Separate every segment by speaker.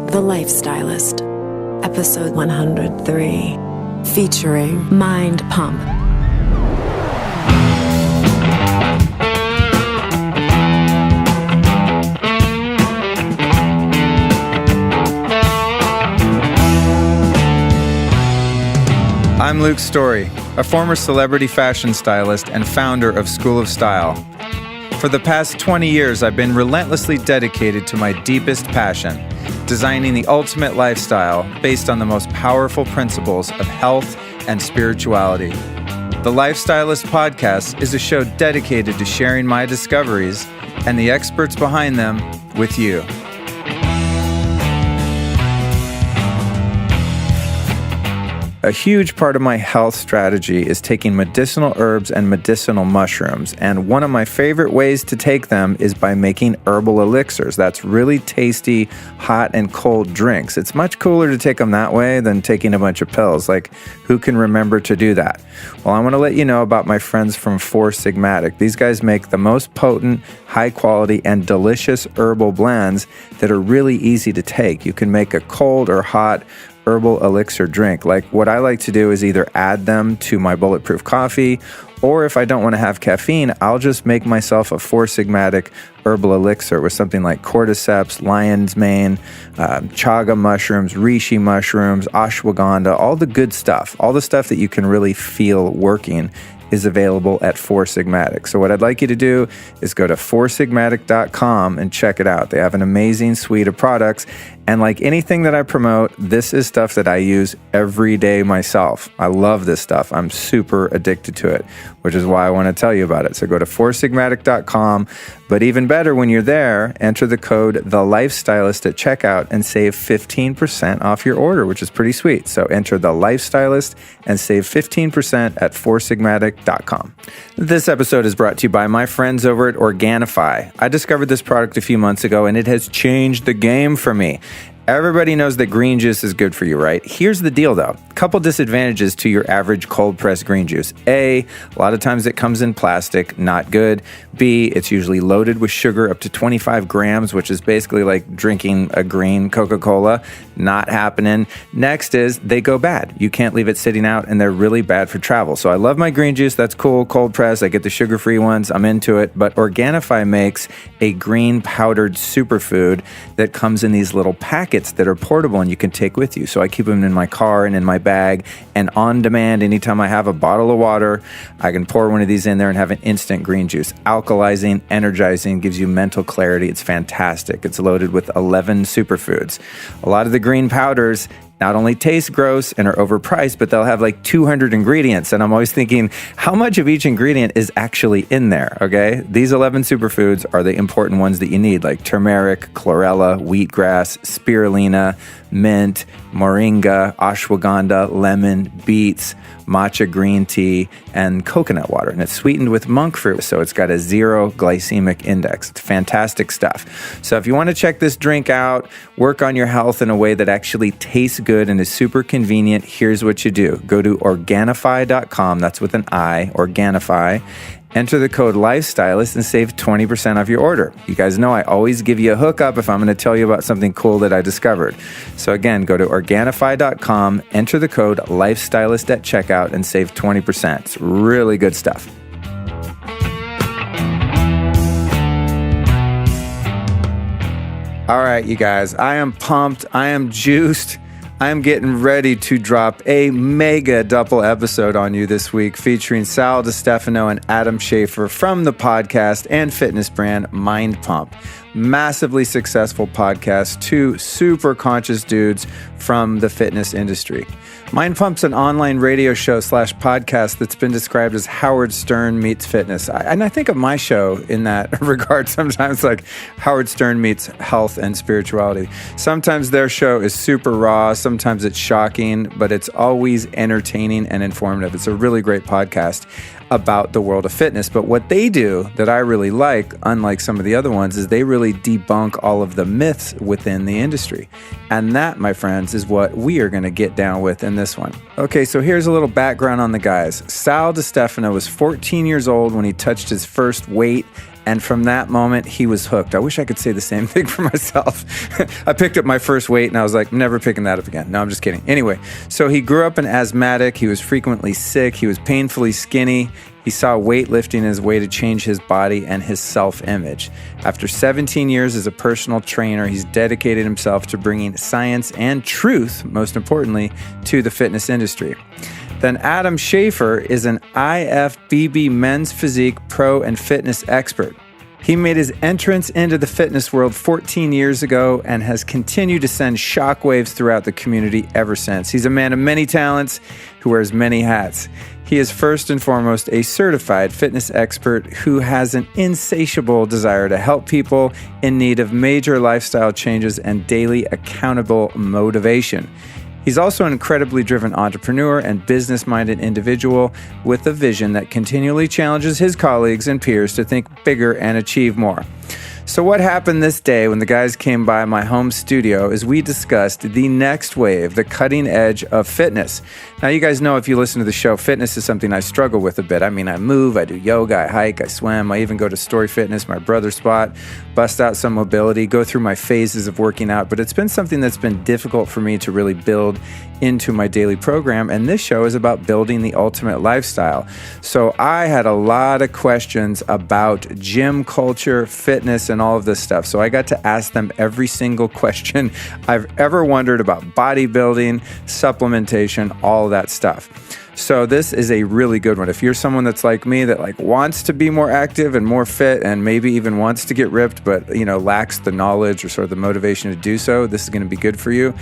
Speaker 1: The Lifestylist, episode 103, featuring MindPump.
Speaker 2: I'm Luke Storey, a former celebrity fashion stylist and founder of School of Style. For the past 20 years, I've been relentlessly dedicated to my deepest passion, designing the ultimate lifestyle based on the most powerful principles of health and spirituality. The Lifestylist podcast is a show dedicated to sharing my discoveries and the experts behind them with you. A huge part of my health strategy is taking medicinal herbs and medicinal mushrooms, and one of my favorite ways to take them is by making herbal elixirs. That's really tasty, hot and cold drinks. It's much cooler to take them that way than taking a bunch of pills. Like, who can remember to do that? Well, I want to let you know about my friends from Four Sigmatic. These guys make the most potent, high quality, and delicious herbal blends that are really easy to take. You can make a cold or hot herbal elixir drink. Like, what I like to do is either add them to my bulletproof coffee, or if I don't want to have caffeine, I'll just make myself a Four Sigmatic herbal elixir with something like cordyceps, lion's mane, chaga mushrooms, reishi mushrooms, ashwagandha, all the good stuff, all the stuff that you can really feel working is available at Four Sigmatic. So what I'd like you to do is go to foursigmatic.com and check it out. They have an amazing suite of products. And like anything that I promote, this is stuff that I use every day myself. I love this stuff. I'm super addicted to it, which is why I want to tell you about it. So go to foursigmatic.com. But even better, when you're there, enter the code THELIFESTYLIST at checkout and save 15% off your order, which is pretty sweet. So enter The Lifestylist and save 15% at foursigmatic.com. This episode is brought to you by my friends over at Organifi. I discovered this product a few months ago, and it has changed the game for me. Everybody knows that green juice is good for you, right? Here's the deal, though. A couple disadvantages to your average cold-pressed green juice. A lot of times it comes in plastic, not good. B, it's usually loaded with sugar up to 25 grams, which is basically like drinking a green Coca-Cola. Not happening. Next is they go bad. You can't leave it sitting out, and they're really bad for travel. So I love my green juice. That's cool. Cold press. I get the sugar-free ones. I'm into it. But Organifi makes a green powdered superfood that comes in these little packets that are portable and you can take with you. So I keep them in my car and in my bag, and on demand, anytime I have a bottle of water, I can pour one of these in there and have an instant green juice. Alkalizing, energizing, gives you mental clarity. It's fantastic. It's loaded with 11 superfoods. A lot of the green powders not only taste gross and are overpriced, but they'll have like 200 ingredients. And I'm always thinking, how much of each ingredient is actually in there, okay? These 11 superfoods are the important ones that you need, like turmeric, chlorella, wheatgrass, spirulina, mint, moringa, ashwagandha, lemon, beets, matcha green tea, and coconut water. And it's sweetened with monk fruit, so it's got a 0 glycemic index. It's fantastic stuff. So if you want to check this drink out, work on your health in a way that actually tastes good and is super convenient, here's what you do. Go to Organifi.com, that's with an I, Organifi. Enter the code LIFESTYLIST and save 20% off your order. You guys know I always give you a hookup if I'm going to tell you about something cool that I discovered. So again, go to Organifi.com, enter the code LIFESTYLIST at checkout and save 20%. It's really good stuff. All right, you guys, I am pumped. I am juiced. I am getting ready to drop a mega double episode on you this week featuring Sal Stefano and Adam Schafer from the podcast and fitness brand MindPump. Massively successful podcast, two super conscious dudes from the fitness industry. MindPump's an online radio show / podcast that's been described as Howard Stern meets fitness. And I think of my show in that regard sometimes, like Howard Stern meets health and spirituality. Sometimes their show is super raw, sometimes it's shocking, but it's always entertaining and informative. It's a really great podcast about the world of fitness. But what they do that I really like, unlike some of the other ones, is they really debunk all of the myths within the industry. And that, my friends, is what we are going to get down with in this one. Okay, so here's a little background on the guys. Sal Stefano was 14 years old when he touched his first weight And from that moment, he was hooked. I wish I could say the same thing for myself. I picked up my first weight and I was like, never picking that up again. No, I'm just kidding. Anyway, so he grew up an asthmatic. He was frequently sick. He was painfully skinny. He saw weightlifting as a way to change his body and his self-image. After 17 years as a personal trainer, he's dedicated himself to bringing science and truth, most importantly, to the fitness industry. Then Adam Schafer is an IFBB men's physique pro and fitness expert. He made his entrance into the fitness world 14 years ago and has continued to send shockwaves throughout the community ever since. He's a man of many talents who wears many hats. He is first and foremost a certified fitness expert who has an insatiable desire to help people in need of major lifestyle changes and daily accountable motivation. He's also an incredibly driven entrepreneur and business-minded individual with a vision that continually challenges his colleagues and peers to think bigger and achieve more. So what happened this day when the guys came by my home studio is we discussed the next wave, the cutting edge of fitness. Now, you guys know if you listen to the show, fitness is something I struggle with a bit. I mean, I move, I do yoga, I hike, I swim, I even go to Storey Fitness, my brother's spot, bust out some mobility, go through my phases of working out. But it's been something that's been difficult for me to really build into my daily program. And this show is about building the ultimate lifestyle. So I had a lot of questions about gym culture, fitness, and all of this stuff. So I got to ask them every single question I've ever wondered about bodybuilding, supplementation, all that stuff. So this is a really good one. If you're someone that's like me that wants to be more active and more fit and maybe even wants to get ripped, but lacks the knowledge or sort of the motivation to do so, this is going to be good for you.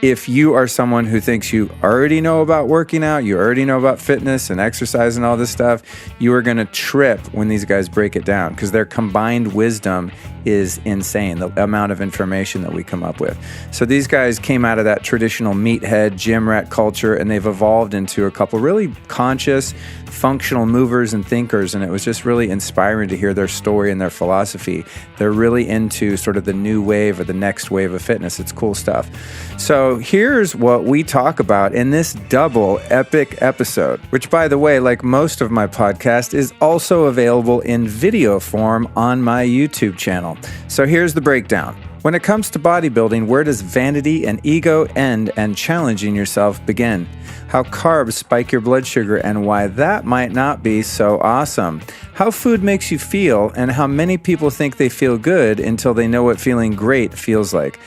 Speaker 2: If you are someone who thinks you already know about working out, you already know about fitness and exercise and all this stuff, you are going to trip when these guys break it down because their combined wisdom is insane, the amount of information that we come up with. So these guys came out of that traditional meathead gym rat culture and they've evolved into a couple really conscious, functional movers and thinkers, and it was just really inspiring to hear their story and their philosophy. They're really into sort of the new wave or the next wave of fitness. It's cool stuff. So here's what we talk about in this double epic episode, which, by the way, like most of my podcast, is also available in video form on my YouTube channel. So here's the breakdown. When it comes to bodybuilding, where does vanity and ego end and challenging yourself begin? How carbs spike your blood sugar and why that might not be so awesome. How food makes you feel and how many people think they feel good until they know what feeling great feels like.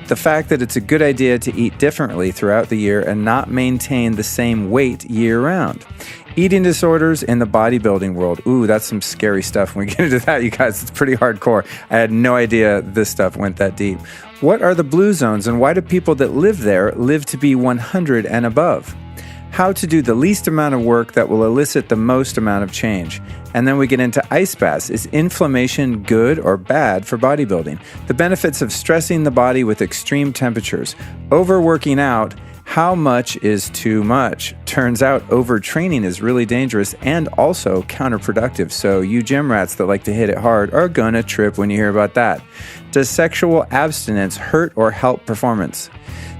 Speaker 2: The fact that it's a good idea to eat differently throughout the year and not maintain the same weight year-round. Eating disorders in the bodybuilding world. Ooh, that's some scary stuff. When we get into that, you guys, it's pretty hardcore. I had no idea this stuff went that deep. What are the blue zones and why do people that live there live to be 100 and above? How to do the least amount of work that will elicit the most amount of change. And then we get into ice baths. Is inflammation good or bad for bodybuilding? The benefits of stressing the body with extreme temperatures. Overworking out. How much is too much? Turns out overtraining is really dangerous and also counterproductive. So you gym rats that like to hit it hard are gonna trip when you hear about that. Does sexual abstinence hurt or help performance?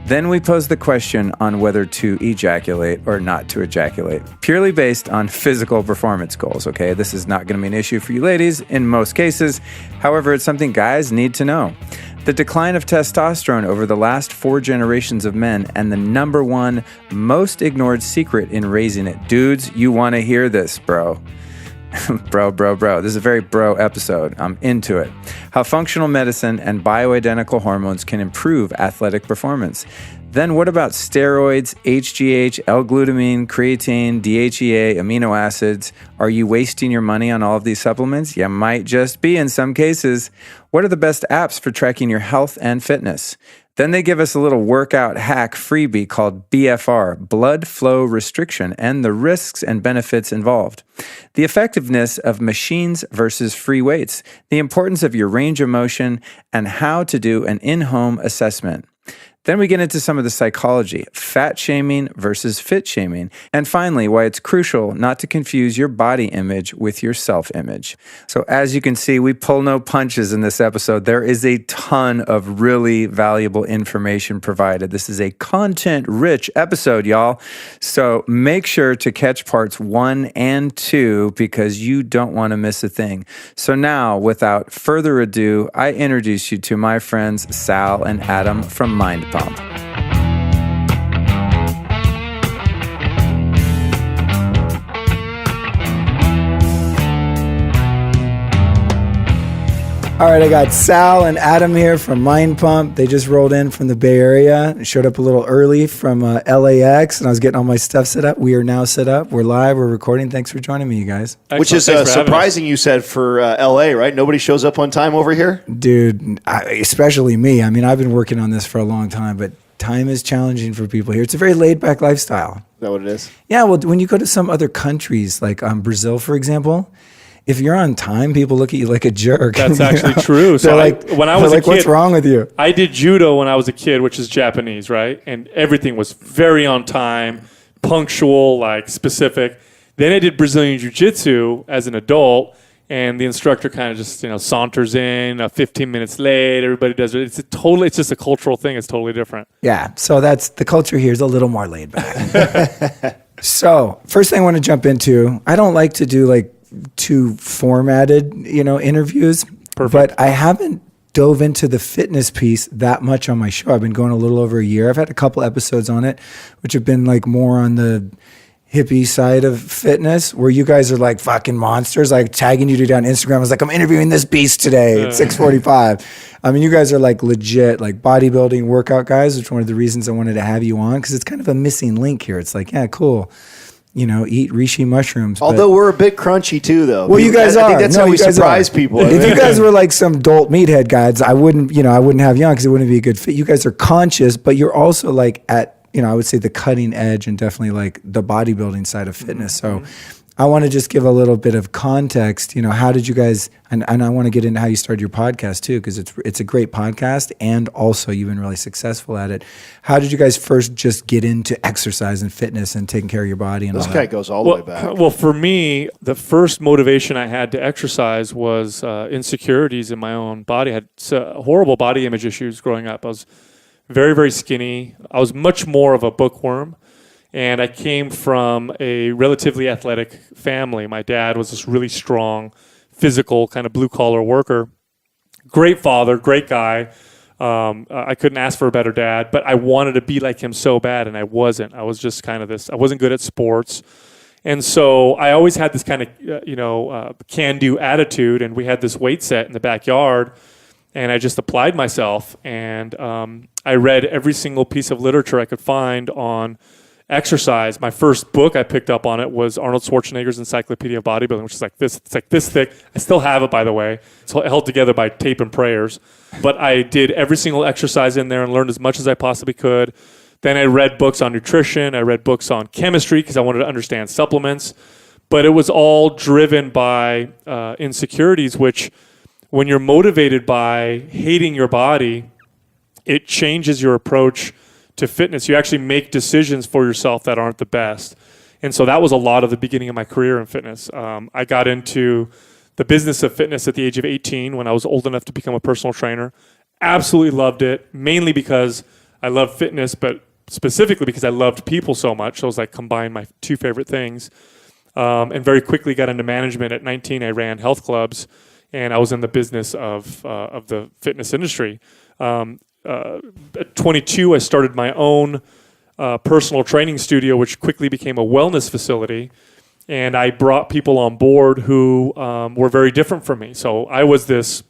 Speaker 2: Then we pose the question on whether to ejaculate or not to ejaculate, purely based on physical performance goals, okay? This is not going to be an issue for you ladies in most cases. However, it's something guys need to know. The decline of testosterone over the last 4 generations of men and the number one most ignored secret in raising it. Dudes, you want to hear this, bro. Bro. This is a very bro episode. I'm into it. How functional medicine and bioidentical hormones can improve athletic performance. Then what about steroids, HGH, L-glutamine, creatine, DHEA, amino acids? Are you wasting your money on all of these supplements? You might just be in some cases. What are the best apps for tracking your health and fitness? Then they give us a little workout hack freebie called BFR, blood flow restriction, and the risks and benefits involved. The effectiveness of machines versus free weights, the importance of your range of motion, and how to do an in-home assessment. Then we get into some of the psychology, fat shaming versus fit shaming. And finally, why it's crucial not to confuse your body image with your self-image. So as you can see, we pull no punches in this episode. There is a ton of really valuable information provided. This is a content-rich episode, y'all. So make sure to catch parts 1 and 2 because you don't want to miss a thing. So now, without further ado, I introduce you to my friends Sal and Adam from MindPump.
Speaker 3: All right, I got Sal and Adam here from MindPump. They just rolled in from the Bay Area. Showed up a little early from LAX, and I was getting all my stuff set up. We are now set up. We're live. We're recording. Thanks for joining me, you guys.
Speaker 4: Excellent. Which is surprising, you said, for LA, right? Nobody shows up on time over here?
Speaker 3: Dude, especially me. I mean, I've been working on this for a long time, but time is challenging for people here. It's a very laid-back lifestyle.
Speaker 4: Is that what it is?
Speaker 3: Yeah, well, when you go to some other countries, like Brazil, for example, if you're on time, people look at you like a jerk.
Speaker 5: That's actually true. So when I was a kid,
Speaker 3: what's wrong with you?
Speaker 5: I did judo when I was a kid, which is Japanese, right? And everything was very on time, punctual, like specific. Then I did Brazilian jiu-jitsu as an adult, and the instructor kind of just saunters in 15 minutes late. Everybody does it. It's just a cultural thing. It's totally different.
Speaker 3: Yeah. So that's the culture here is a little more laid back. So first thing I want to jump into, I don't like to do like too formatted, interviews.
Speaker 5: Perfect.
Speaker 3: But I haven't dove into the fitness piece that much on my show. I've been going a little over a year. I've had a couple episodes on it, which have been like more on the hippie side of fitness, where you guys are like fucking monsters, like tagging you on Instagram. I was like, I'm interviewing this beast today at 6:45. I mean, you guys are like legit, like bodybuilding workout guys, which is one of the reasons I wanted to have you on, because it's kind of a missing link here. It's like, yeah, cool. Eat reishi mushrooms.
Speaker 4: Although we're a bit crunchy too, though.
Speaker 3: Well, you guys are.
Speaker 4: I think that's how we surprise people.
Speaker 3: If you guys were like some dolt meathead guys, I wouldn't have you on because it wouldn't be a good fit. You guys are conscious, but you're also like at, I would say the cutting edge and definitely like the bodybuilding side of fitness. So I want to just give a little bit of context. How did you guys, and I want to get into how you started your podcast too, because it's a great podcast, and also you've been really successful at it. How did you guys first just get into exercise and fitness and taking care of your body? And
Speaker 4: this guy goes all the way back.
Speaker 5: Well, for me, the first motivation I had to exercise was insecurities in my own body. I had horrible body image issues growing up. I was very, very skinny. I was much more of a bookworm. And I came from a relatively athletic family. My dad was this really strong, physical, kind of blue-collar worker. Great father, great guy. I couldn't ask for a better dad, but I wanted to be like him so bad, and I wasn't. I was just kind of this. I wasn't good at sports. And so I always had this kind of, can-do attitude, and we had this weight set in the backyard, and I just applied myself. And I read every single piece of literature I could find on exercise. My first book I picked up on it was Arnold Schwarzenegger's Encyclopedia of Bodybuilding, which is like this. It's like this thick. I still have it, by the way. It's held together by tape and prayers. But I did every single exercise in there and learned as much as I possibly could. Then I read books on nutrition. I read books on chemistry because I wanted to understand supplements. But it was all driven by insecurities, which when you're motivated by hating your body, it changes your approach to fitness. You actually make decisions for yourself that aren't the best. And so that was a lot of the beginning of my career in fitness. I got into the business of fitness at the age of 18 when I was old enough to become a personal trainer. Absolutely loved it, mainly because I love fitness, but specifically because I loved people so much. So it was like combined my two favorite things. And very quickly got into management. At 19, I ran health clubs, and I was in the business of the fitness industry. At 22, I started my own personal training studio, which quickly became a wellness facility. And I brought people on board who were very different from me. So I was this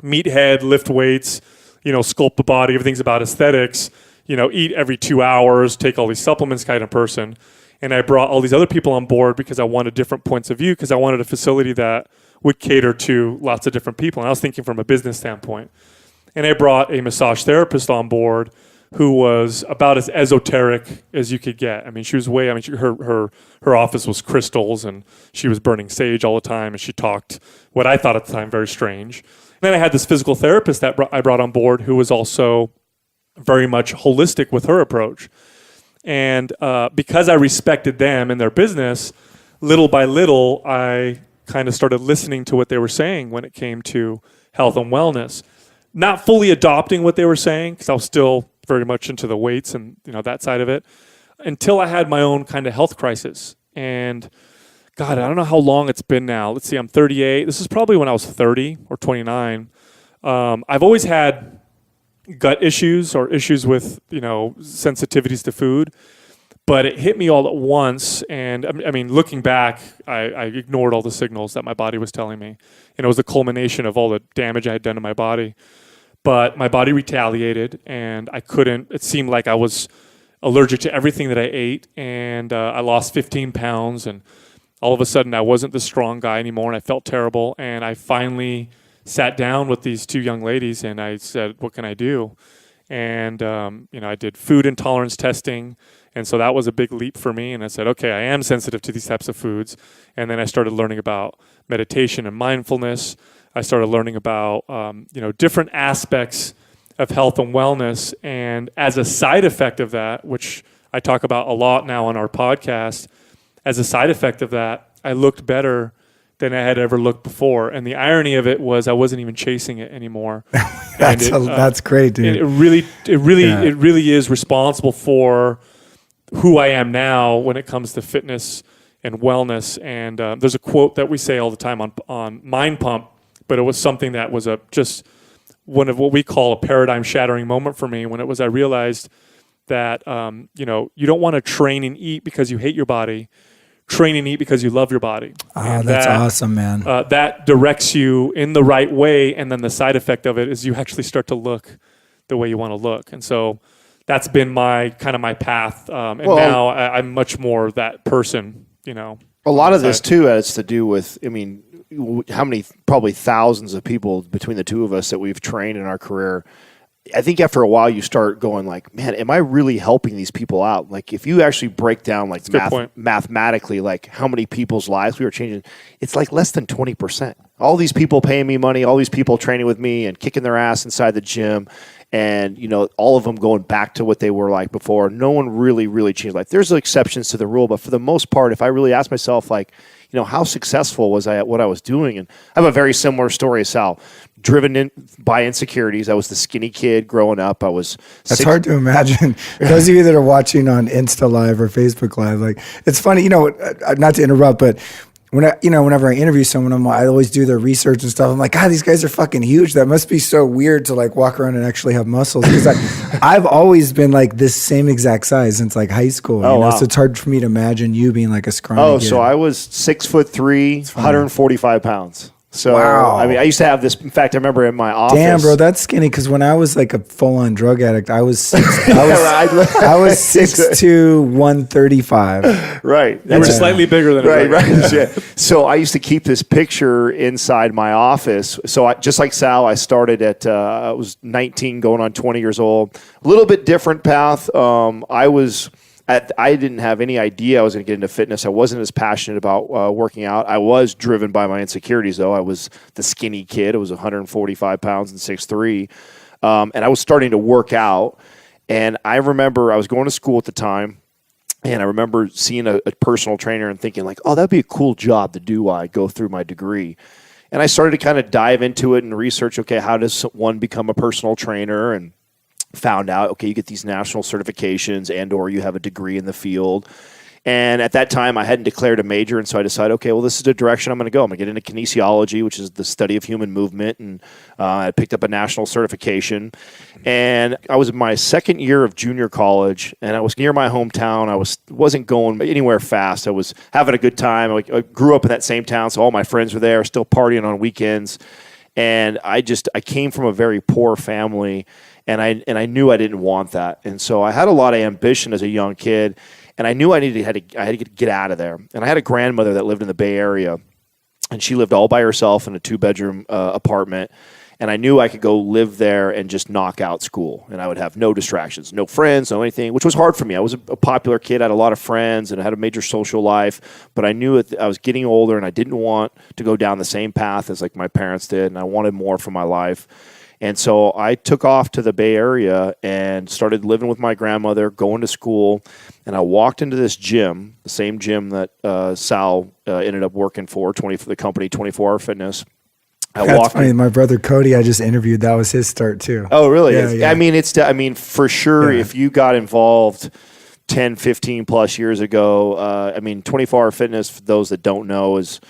Speaker 5: meathead, lift weights, sculpt the body, everything's about aesthetics, eat every 2 hours, take all these supplements kind of person. And I brought all these other people on board because I wanted different points of view, because I wanted a facility that would cater to lots of different people. And I was thinking from a business standpoint. And I brought a massage therapist on board who was about as esoteric as you could get. I mean, she was her office was crystals, and she was burning sage all the time, and she talked what I thought at the time very strange. And then I had this physical therapist that I brought on board who was also very much holistic with her approach. And because I respected them and their business, little by little, I kind of started listening to what they were saying when it came to health and wellness. Not fully adopting what they were saying, because I was still very much into the weights and that side of it, until I had my own kind of health crisis. And God, I don't know how long it's been now. Let's see, I'm 38. This is probably when I was 30 or 29. I've always had gut issues or issues with, sensitivities to food, but it hit me all at once. And I mean, looking back, I ignored all the signals that my body was telling me. And it was the culmination of all the damage I had done to my body. But my body retaliated, and it seemed like I was allergic to everything that I ate. And I lost 15 pounds, and all of a sudden I wasn't the strong guy anymore, and I felt terrible. And I finally sat down with these two young ladies, and I said, what can I do? And, I did food intolerance testing. And so that was a big leap for me. And I said, okay, I am sensitive to these types of foods. And then I started learning about meditation and mindfulness. I started learning about, different aspects of health and wellness. And as a side effect of that, which I talk about a lot now on our podcast, as a side effect of that, I looked better than I had ever looked before. And the irony of it was I wasn't even chasing it anymore.
Speaker 3: That's great, dude.
Speaker 5: It really is responsible for who I am now when it comes to fitness and wellness. And there's a quote that we say all the time on MindPump, but it was something that was just one of what we call a paradigm shattering moment for me, when it was I realized that you don't want to train and eat because you hate your body. Train and eat because you love your body.
Speaker 3: That's awesome, man.
Speaker 5: That directs you in the right way, and then the side effect of it is you actually start to look the way you want to look. And so that's been my path. Now I'm much more that person, A
Speaker 4: lot of this too has to do with, how many, probably thousands of people between the two of us that we've trained in our career. I think after a while you start going like, man, am I really helping these people out? Like if you actually break down like mathematically, like how many people's lives we were changing, it's like less than 20%. All these people paying me money, all these people training with me and kicking their ass inside the gym, and all of them going back to what they were like before. No one really changed life. There's exceptions to the rule, but for the most part, if I really ask myself like, how successful was I at what I was doing? And I have a very similar story as Sal. Driven by insecurities. I was the skinny kid growing up. That's
Speaker 3: hard to imagine. Those of you that are watching on Insta Live or Facebook Live, like, it's funny, not to interrupt, but whenever I interview someone, I always do their research and stuff. I'm like, God, these guys are fucking huge. That must be so weird to like walk around and actually have muscles. Because I've always been like this same exact size since like high school.
Speaker 4: Wow.
Speaker 3: So it's hard for me to imagine you being like a scrawny kid.
Speaker 4: So I was 6'3", 145 pounds. So,
Speaker 3: wow.
Speaker 4: I used to have this. In fact, I remember in my office.
Speaker 3: Damn, bro, that's skinny. Because when I was like a full-on drug addict, I was 6'2", 135.
Speaker 4: Right.
Speaker 5: You were slightly bigger than
Speaker 4: right. Yeah. So I used to keep this picture inside my office. So just like Sal, I started at I was 19, going on 20 years old. A little bit different path. I didn't have any idea I was going to get into fitness. I wasn't as passionate about working out. I was driven by my insecurities, though. I was the skinny kid. I was 145 pounds and 6'3". And I was starting to work out. And I remember I was going to school at the time. And I remember seeing a personal trainer and thinking like, oh, that'd be a cool job to do while I go through my degree. And I started to kind of dive into it and research, okay, how does one become a personal trainer? And found out, okay, you get these national certifications and or you have a degree in the field. And at that time, I hadn't declared a major, and so I decided, okay, well, this is the direction I'm going to go. I'm going to get into kinesiology, which is the study of human movement, and I picked up a national certification. And I was in my second year of junior college, and I was near my hometown. I wasn't going anywhere fast. I was having a good time. I grew up in that same town, so all my friends were there, still partying on weekends. And I came from a very poor family, and I knew I didn't want that. And so I had a lot of ambition as a young kid, and I knew I had to get out of there. And I had a grandmother that lived in the Bay Area, and she lived all by herself in a 2-bedroom apartment. And I knew I could go live there and just knock out school. And I would have no distractions, no friends, no anything, which was hard for me. I was a popular kid. I had a lot of friends and I had a major social life. But I knew I was getting older and I didn't want to go down the same path as like my parents did. And I wanted more for my life. And so I took off to the Bay Area and started living with my grandmother, going to school. And I walked into this gym, the same gym that Sal ended up working for the company 24 Hour Fitness.
Speaker 3: That's funny. My brother Cody, I just interviewed. That was his start too.
Speaker 4: Oh, really?
Speaker 3: Yeah.
Speaker 4: I mean, for sure, if you got involved 10, 15 plus years ago, 24 Hour Fitness, for those that don't know, was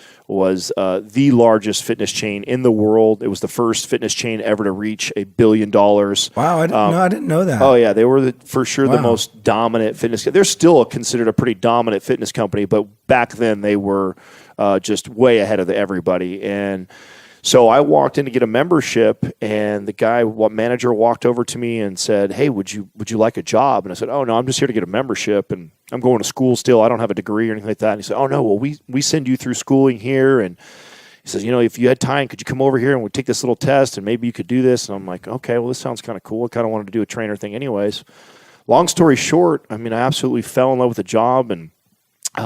Speaker 4: the largest fitness chain in the world. It was the first fitness chain ever to reach $1 billion.
Speaker 3: Wow, I didn't know that.
Speaker 4: Oh yeah, they were for sure the most dominant fitness. They're still considered a pretty dominant fitness company, but back then they were just way ahead of everybody. And so I walked in to get a membership, and the manager walked over to me and said, "Hey, would you like a job?" And I said, "Oh no, I'm just here to get a membership, and I'm going to school still. I don't have a degree or anything like that." And he said, "Oh no, well we send you through schooling here." And he says, "If you had time, could you come over here and we'd take this little test, and maybe you could do this?" And I'm like, "Okay, well this sounds kind of cool. I kind of wanted to do a trainer thing anyways." Long story short, I absolutely fell in love with the job, and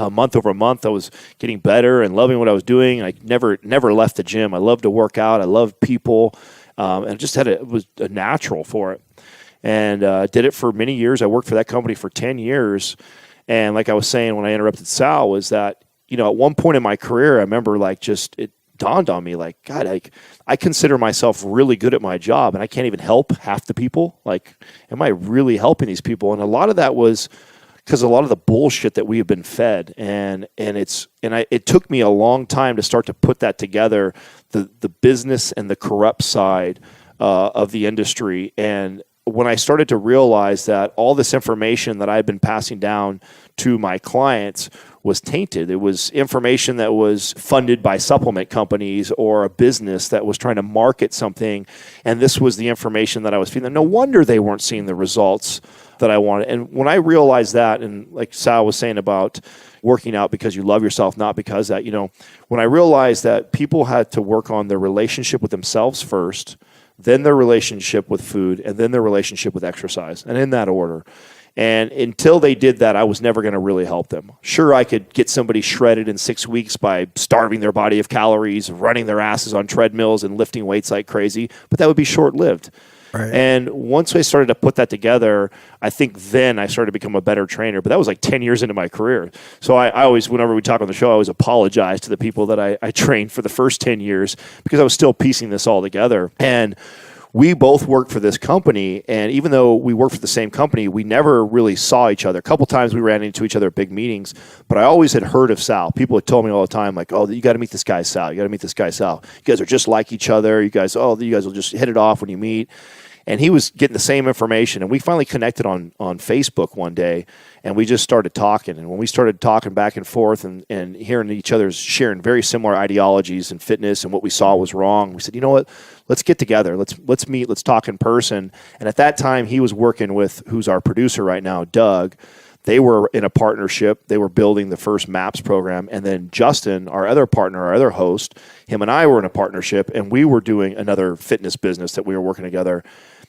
Speaker 4: month over month, I was getting better and loving what I was doing. I never left the gym. I loved to work out. I loved people, and just it was a natural for it. And did it for many years. I worked for that company for 10 years. And like I was saying when I interrupted Sal, was that at one point in my career, I remember it dawned on me, like, God, I consider myself really good at my job, and I can't even help half the people. Like, am I really helping these people? And a lot of that was because a lot of the bullshit that we have been fed, and it took me a long time to start to put that together, the business and the corrupt side of the industry. And when I started to realize that all this information that I've been passing down to my clients was tainted. It was information that was funded by supplement companies or a business that was trying to market something, and this was the information that I was feeding. No wonder they weren't seeing the results that I wanted. And when I realized that, and like Sal was saying about working out because you love yourself, not because that, when I realized that people had to work on their relationship with themselves first, then their relationship with food, and then their relationship with exercise, and in that order. And until they did that, I was never going to really help them. Sure, I could get somebody shredded in 6 weeks by starving their body of calories, running their asses on treadmills and lifting weights like crazy, but that would be short-lived. Right. And once I started to put that together, I think then I started to become a better trainer. But that was like 10 years into my career. So I always, whenever we talk on the show, I always apologize to the people that I trained for the first 10 years because I was still piecing this all together. And we both worked for this company, and even though we worked for the same company, we never really saw each other. A couple times we ran into each other at big meetings, but I always had heard of Sal. People had told me all the time, like, "Oh, you got to meet this guy, Sal. You got to meet this guy, Sal. You guys are just like each other. You guys will just hit it off when you meet." And he was getting the same information, and we finally connected on Facebook one day, and we just started talking. And when we started talking back and forth and hearing each other's sharing very similar ideologies and fitness and what we saw was wrong, we said, "You know what? Let's get together. Let's meet. Let's talk in person." And at that time, he was working with who's our producer right now, Doug. They were in a partnership. They were building the first MAPS program. And then Justin, our other partner, our other host, him and I were in a partnership, and we were doing another fitness business that we were working together.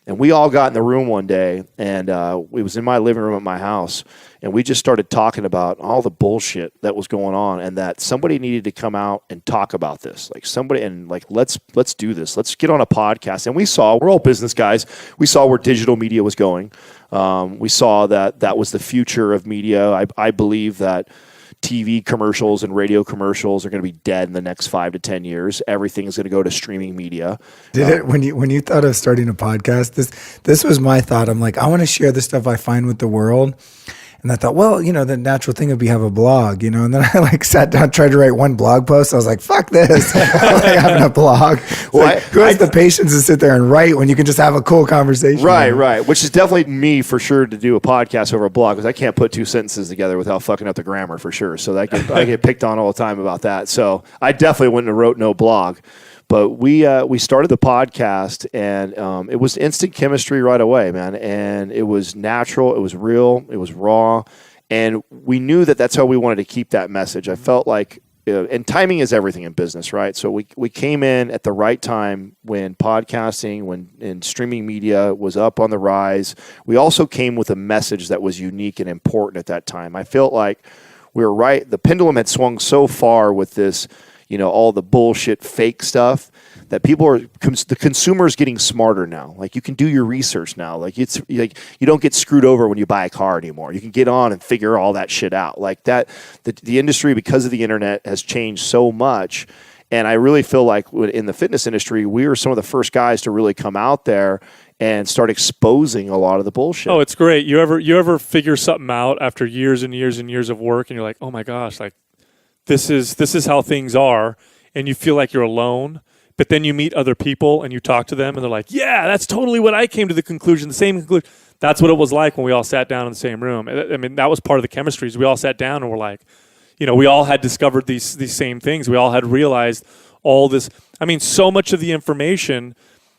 Speaker 4: And we all got in the room one day, and it was in my living room at my house, and we just started talking about all the bullshit that was going on, and that somebody needed to come out and talk about this. Like somebody, and like let's do this. Let's get on a podcast. And we're all business guys. We saw where digital media was going. We saw that was the future of media. I believe that TV commercials and radio commercials are going to be dead in the next 5 to 10 years. Everything is going to go to streaming media.
Speaker 3: When you thought of starting a podcast, this was my thought. I'm like, I want to share the stuff I find with the world. And I thought, well, the natural thing would be have a blog, and then I sat down, tried to write one blog post. I was like, fuck this. I like having a blog. Well, who has the patience to sit there and write when you can just have a cool conversation?
Speaker 4: Right. Which is definitely me for sure to do a podcast over a blog, because I can't put two sentences together without fucking up the grammar for sure. So I get picked on all the time about that. So I definitely wouldn't have wrote no blog. But we started the podcast, and it was instant chemistry right away, man. And it was natural, it was real, it was raw, and we knew that that's how we wanted to keep that message. I felt like, and timing is everything in business, right? So we came in at the right time when podcasting, and streaming media was up on the rise. We also came with a message that was unique and important at that time. I felt like we were right. The pendulum had swung so far with this, all the bullshit fake stuff, that people are, the consumer is getting smarter now. Like, you can do your research now. Like, it's like you don't get screwed over when you buy a car anymore. You can get on and figure all that shit out. Like that, the industry, because of the internet, has changed so much. And I really feel like in the fitness industry, we were some of the first guys to really come out there and start exposing a lot of the bullshit.
Speaker 5: Oh, it's great. You ever figure something out after years and years and years of work, and you're like, oh my gosh, like this is how things are, and you feel like you're alone. But then you meet other people and you talk to them, and they're like, yeah, that's totally what I came to the same conclusion. That's what it was like when we all sat down in the same room. I mean, that was part of the chemistry. Is we all sat down and we're like, we all had discovered these same things. We all had realized all this. I mean, so much of the information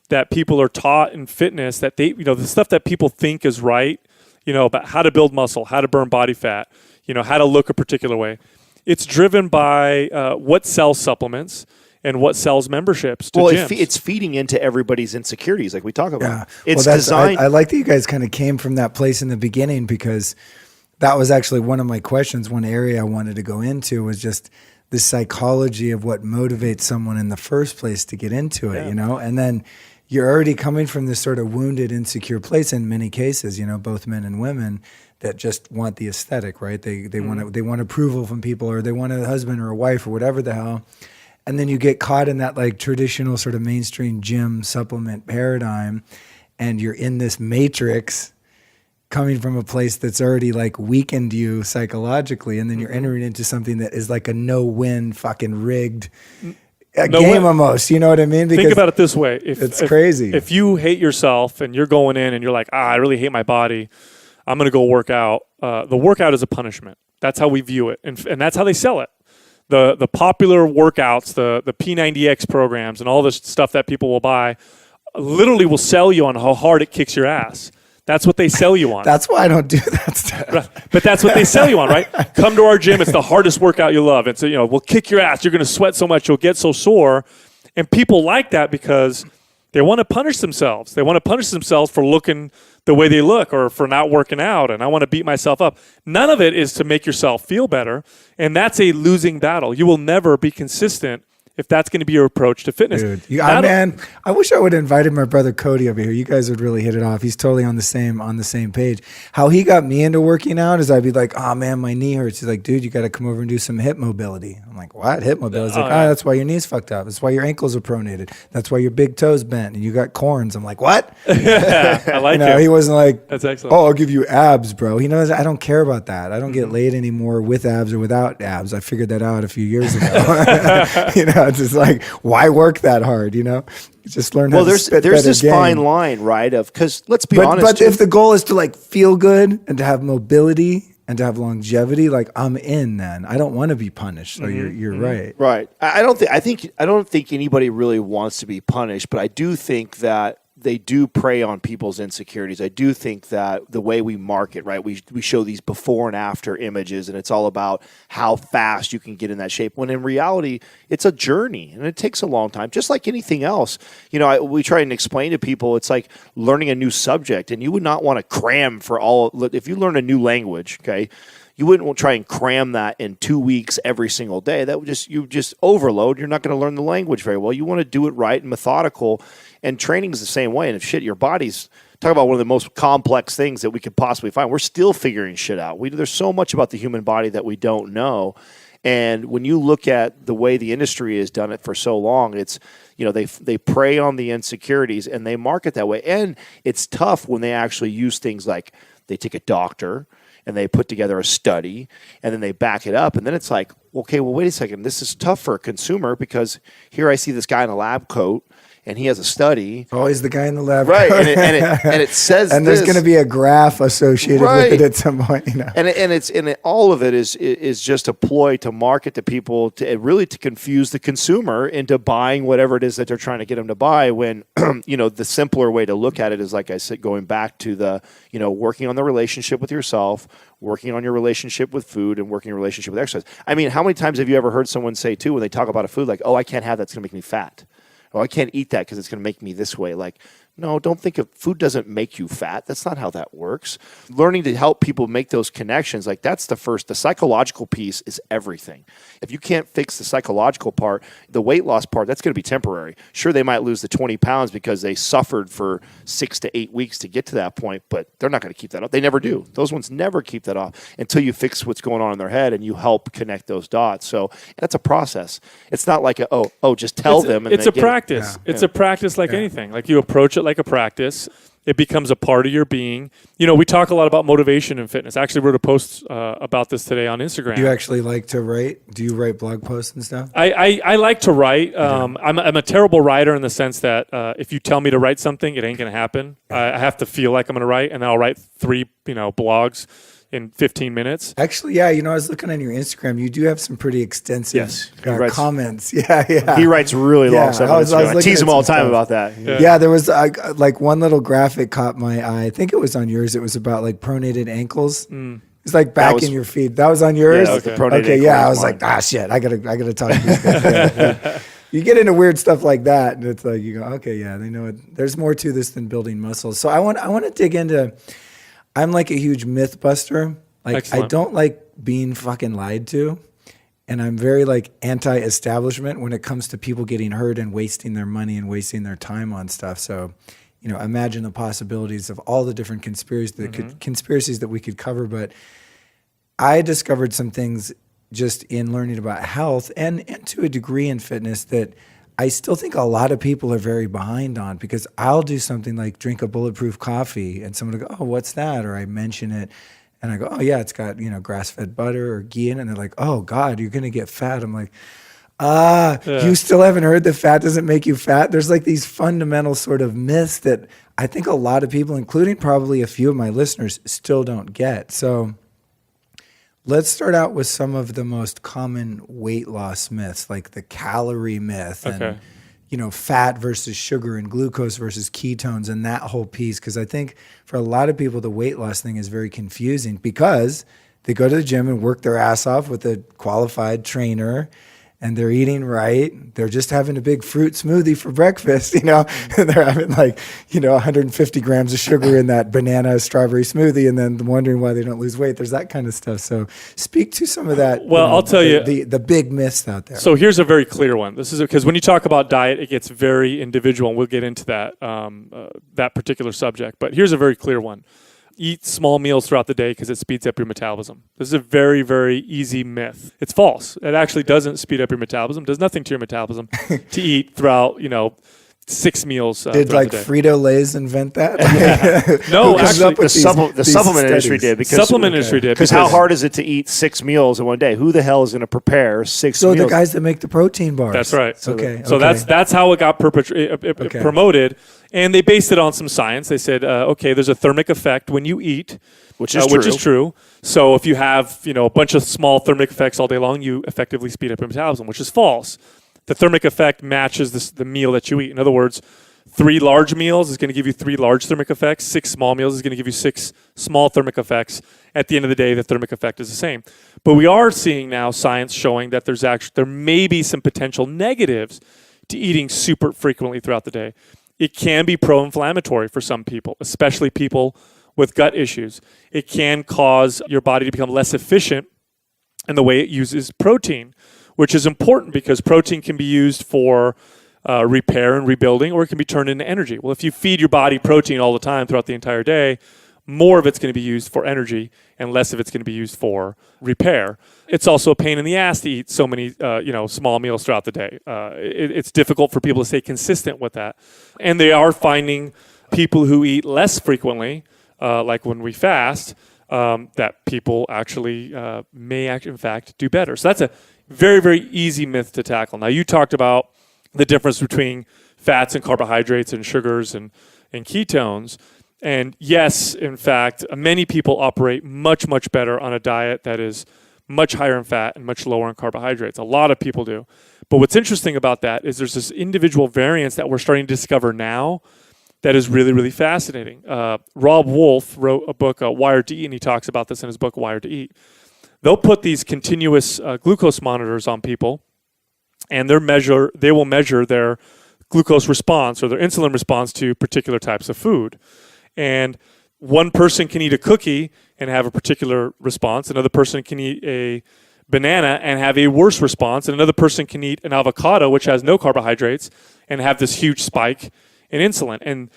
Speaker 5: that people are taught in fitness, that they, the stuff that people think is right, about how to build muscle, how to burn body fat, how to look a particular way. It's driven by what sells supplements and what sells memberships to gyms.
Speaker 4: It's feeding into everybody's insecurities, like we talk about.
Speaker 3: Yeah.
Speaker 4: It's designed.
Speaker 3: I like that you guys kind of came from that place in the beginning, because that was actually one of my questions. One area I wanted to go into was just the psychology of what motivates someone in the first place to get into it, And then you're already coming from this sort of wounded, insecure place in many cases, both men and women, that just want the aesthetic, right? They want approval from people, or they want a husband or a wife or whatever the hell. And then you get caught in that like traditional sort of mainstream gym supplement paradigm, and you're in this matrix coming from a place that's already like weakened you psychologically, and then you're entering into something that is like a no-win fucking rigged game almost. You know what I mean?
Speaker 5: Because think about it this way.
Speaker 3: It's crazy.
Speaker 5: If you hate yourself and you're going in and you're like, I really hate my body, I'm going to go work out. The workout is a punishment. That's how we view it. And that's how they sell it. The popular workouts, the P90X programs and all this stuff that people will buy literally will sell you on how hard it kicks your ass. That's what they sell you on.
Speaker 3: That's why I don't do that stuff.
Speaker 5: Right. But that's what they sell you on, right? Come to our gym. It's the hardest workout you love. And so, we'll kick your ass. You're going to sweat so much. You'll get so sore. And people like that because they want to punish themselves. They want to punish themselves for looking the way they look, or for not working out, and I want to beat myself up. None of it is to make yourself feel better, and that's a losing battle. You will never be consistent if that's going to be your approach to fitness.
Speaker 3: Dude, man, I wish I would have invited my brother Cody over here. You guys would really hit it off. He's totally on the same page. How he got me into working out is I'd be like, oh man, my knee hurts. He's like, dude, you got to come over and do some hip mobility. I'm like, what? Hip mobility? He's like, that's why your knee's fucked up. That's why your ankles are pronated. That's why your big toes bent and you got corns. I'm like, what?
Speaker 5: I like it.
Speaker 3: He wasn't like,
Speaker 5: that's excellent.
Speaker 3: Oh, I'll give you abs, bro. He knows I don't care about that. I don't get laid anymore with abs or without abs. I figured that out a few years ago. It's just like, why work that hard? Just learn how to spit
Speaker 4: there's this
Speaker 3: game.
Speaker 4: fine line, right? Because let's be honest.
Speaker 3: But if the goal is to like feel good and to have mobility and to have longevity, like I'm in. Then I don't want to be punished. So you're right.
Speaker 4: Right. I don't think anybody really wants to be punished, but I do think that they do prey on people's insecurities. I do think that the way we market, right, we show these before and after images, and it's all about how fast you can get in that shape, when in reality, it's a journey, and it takes a long time, just like anything else. We try and explain to people, it's like learning a new subject, and you would not want to cram if you learn a new language, okay, you wouldn't try and cram that in 2 weeks every single day. That would just overload. You're not going to learn the language very well. You want to do it right and methodical. And training is the same way. And if your body's, talk about one of the most complex things that we could possibly find. We're still figuring shit out. There's so much about the human body that we don't know. And when you look at the way the industry has done it for so long, it's, they prey on the insecurities and they market that way. And it's tough when they actually use things like they take a doctor and they put together a study and then they back it up. And then it's like, okay, well, wait a second. This is tough for a consumer because here I see this guy in a lab coat and he has a study.
Speaker 3: Always the guy in the lab.
Speaker 4: Right. And it says
Speaker 3: and there's going to be a graph associated with it at some point.
Speaker 4: And all of it is just a ploy to market to people, to confuse the consumer into buying whatever it is that they're trying to get them to buy, when, the simpler way to look at it is, like I said, going back to the, working on the relationship with yourself, working on your relationship with food, and working your relationship with exercise. I mean, how many times have you ever heard someone say, too, when they talk about a food, like, oh, I can't have that, it's going to make me fat. Oh, I can't eat that because it's going to make me this way. Like, No, don't think of food doesn't make you fat. That's not how that works. Learning to help people make those connections, like that's the psychological piece is everything. If you can't fix the psychological part, the weight loss part, that's going to be temporary. Sure, they might lose the 20 pounds because they suffered for 6 to 8 weeks to get to that point, but they're not going to keep that up. They never do. Those ones never keep that off until you fix what's going on in their head and you help connect those dots. So that's a process. It's not like just tell them. And
Speaker 5: it's a practice. It's a practice like anything. Like you approach it like a practice. It becomes a part of your being. You know, we talk a lot about motivation in fitness. I actually wrote a post about this today on Instagram.
Speaker 3: Do you actually like to write? Do you write blog posts and stuff?
Speaker 5: I like to write. I'm a terrible writer in the sense that if you tell me to write something, it ain't going to happen. I have to feel like I'm going to write, and then I'll write 3 blogs in 15 minutes.
Speaker 3: Actually, yeah, I was looking on your Instagram. You do have some pretty extensive comments. Yeah.
Speaker 4: He writes really long stuff. I tease him all the time about that.
Speaker 3: Yeah, there was like one little graphic caught my eye. I think it was on yours. It was about like pronated ankles. It's like back in your feet. That was on yours?
Speaker 4: Yeah,
Speaker 3: okay, I was like, shit, I gotta talk to these guys. Yeah. You get into weird stuff like that, and it's like you go, okay, yeah, they know it. There's more to this than building muscles. So I want to dig into. I'm like a huge myth buster. Like
Speaker 5: Excellent.
Speaker 3: I don't like being fucking lied to, and I'm very like anti-establishment when it comes to people getting hurt and wasting their money and wasting their time on stuff. So, imagine the possibilities of all the different conspiracies that we could cover. But I discovered some things just in learning about health and to a degree in fitness that I still think a lot of people are very behind on, because I'll do something like drink a bulletproof coffee and someone will go, oh, what's that? Or I mention it and I go, oh yeah, it's got, grass-fed butter or ghee in it. And they're like, oh God, you're going to get fat. I'm like, you still haven't heard that fat doesn't make you fat? There's like these fundamental sort of myths that I think a lot of people, including probably a few of my listeners, still don't get. So let's start out with some of the most common weight loss myths, like the calorie myth and, fat versus sugar and glucose versus ketones and that whole piece. Because I think for a lot of people, the weight loss thing is very confusing because they go to the gym and work their ass off with a qualified trainer and they're eating right. They're just having a big fruit smoothie for breakfast, and they're having 150 grams of sugar in that banana strawberry smoothie and then wondering why they don't lose weight. There's that kind of stuff. So speak to some of that.
Speaker 5: Well, I'll tell you
Speaker 3: the big myths out there.
Speaker 5: So here's a very clear one. This is because when you talk about diet, it gets very individual, and we'll get into that, that particular subject. But here's a very clear one. Eat small meals throughout the day because it speeds up your metabolism. This is a very, very easy myth. It's false. It actually doesn't speed up your metabolism, does nothing to your metabolism to eat throughout, 6 meals.
Speaker 3: Did Frito-Lay's invent that?
Speaker 5: No, actually,
Speaker 4: the supplement industry did. Because how hard is it to eat 6 meals in one day? Who the hell is going to prepare 6 meals?
Speaker 3: So the guys that make the protein bars.
Speaker 5: That's right.
Speaker 3: So
Speaker 5: that's how it got promoted. And they based it on some science. They said, there's a thermic effect when you eat, which is true. So if you have, a bunch of small thermic effects all day long, you effectively speed up your metabolism, which is false. The thermic effect matches the meal that you eat. In other words, 3 large meals is going to give you 3 large thermic effects. 6 small meals is going to give you 6 small thermic effects. At the end of the day, the thermic effect is the same. But we are seeing now science showing that there may be some potential negatives to eating super frequently throughout the day. It can be pro-inflammatory for some people, especially people with gut issues. It can cause your body to become less efficient in the way it uses protein, which is important because protein can be used for repair and rebuilding, or it can be turned into energy. Well, if you feed your body protein all the time throughout the entire day, more of it's going to be used for energy and less of it's going to be used for repair. It's also a pain in the ass to eat so many small meals throughout the day. It's difficult for people to stay consistent with that. And they are finding people who eat less frequently, like when we fast, that people actually may in fact do better. So that's a very, very easy myth to tackle. Now, you talked about the difference between fats and carbohydrates and sugars and ketones. And yes, in fact, many people operate much, much better on a diet that is much higher in fat and much lower in carbohydrates. A lot of people do. But what's interesting about that is there's this individual variance that we're starting to discover now that is really, really fascinating. Rob Wolf wrote a book, Wired to Eat, and he talks about this in his book, Wired to Eat. They'll put these continuous glucose monitors on people, and they will measure their glucose response or their insulin response to particular types of food. And one person can eat a cookie and have a particular response. Another person can eat a banana and have a worse response. And another person can eat an avocado, which has no carbohydrates, and have this huge spike in insulin. And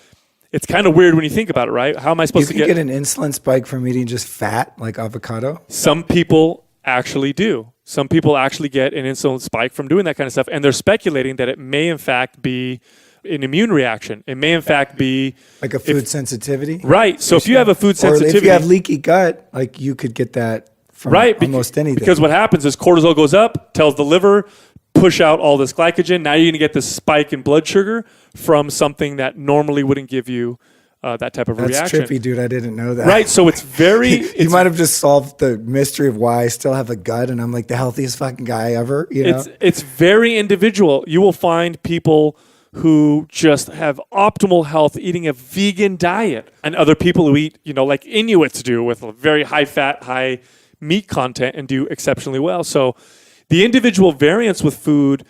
Speaker 5: it's kind of weird when you think about it, right? How am I supposed to get...
Speaker 3: You can get an insulin spike from eating just fat, like avocado?
Speaker 5: Some people actually do. Some people actually get an insulin spike from doing that kind of stuff. And they're speculating that it may, in fact, be an immune reaction. It may, in fact, be...
Speaker 3: Like a food sensitivity?
Speaker 5: Right. So if you have a food sensitivity...
Speaker 3: Or if you have leaky gut, like you could get that from almost anything.
Speaker 5: Because what happens is cortisol goes up, tells the liver, push out all this glycogen. Now you're going to get this spike in blood sugar from something that normally wouldn't give you that type of reaction.
Speaker 3: That's trippy, dude. I didn't know that.
Speaker 5: Right. So it's very...
Speaker 3: You might have just solved the mystery of why I still have a gut and I'm like the healthiest fucking guy ever. You know?
Speaker 5: It's very individual. You will find people who just have optimal health eating a vegan diet, and other people who eat, like Inuits do, with a very high fat, high meat content and do exceptionally well. So the individual variance with food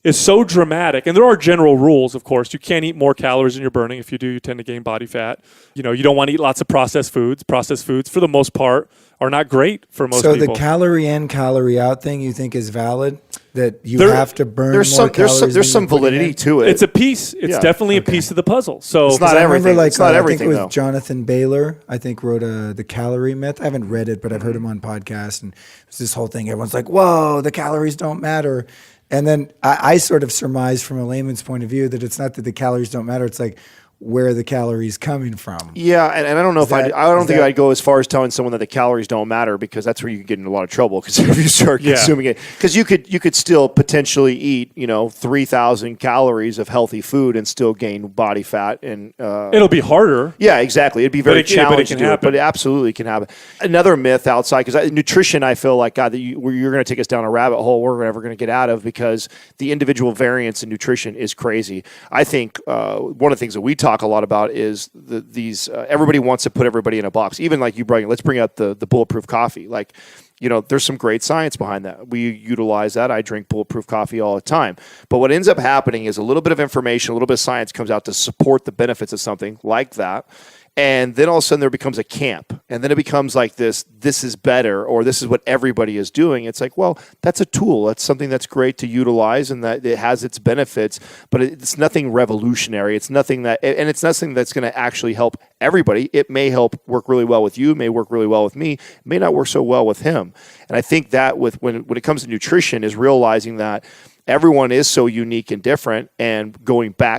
Speaker 5: is so dramatic. And there are general rules, of course. You can't eat more calories than you're burning. If you do, you tend to gain body fat. You don't want to eat lots of processed foods. Processed foods, for the most part, are not great for most people.
Speaker 3: So the calorie in, calorie out thing you think is valid? That you have to burn more calories?
Speaker 4: There's some validity to it.
Speaker 5: It's a piece. It's definitely a piece of the puzzle. So
Speaker 4: it's not everything. It's not everything,
Speaker 3: I think it was Jonathan Baylor, wrote The Calorie Myth. I haven't read it, but I've heard him on podcasts. And it's this whole thing. Everyone's like, whoa, the calories don't matter. And then I sort of surmise from a layman's point of view that it's not that the calories don't matter. It's like, where are the calories coming from?
Speaker 4: Yeah, and I don't know I don't think I'd go as far as telling someone that the calories don't matter, because that's where you get in a lot of trouble, because if you start consuming it, because you could still potentially eat 3,000 calories of healthy food and still gain body fat, and
Speaker 5: it'll be harder.
Speaker 4: Yeah, exactly. It'd be very challenging to do it, but it absolutely can happen. Another myth outside, because nutrition, I feel like, God, that you're going to take us down a rabbit hole we're never going to get out of, because the individual variance in nutrition is crazy. I think one of the things that we talk a lot about is these everybody wants to put everybody in a box. Even like let's bring up the bulletproof coffee. Like, there's some great science behind that. We utilize that. I drink bulletproof coffee all the time. But what ends up happening is a little bit of information, a little bit of science comes out to support the benefits of something like that. And then all of a sudden there becomes a camp. And then it becomes like this is better, or this is what everybody is doing. It's like, well, that's a tool. That's something that's great to utilize, and that it has its benefits, but it's nothing revolutionary. It's nothing it's nothing that's going to actually help everybody. It may work really well with you, it may work really well with me, it may not work so well with him. And I think that when it comes to nutrition is realizing that everyone is so unique and different, and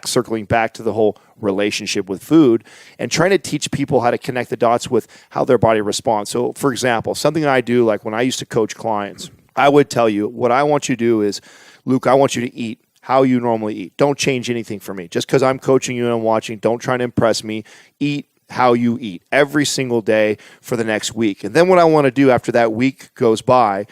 Speaker 4: circling back to the whole relationship with food and trying to teach people how to connect the dots with how their body responds. So, for example, something I do, like when I used to coach clients, I would tell you, what I want you to do is, Luke, I want you to eat how you normally eat. Don't change anything for me. Just because I'm coaching you and I'm watching, don't try to impress me. Eat how you eat every single day for the next week. And then what I want to do after that week goes by,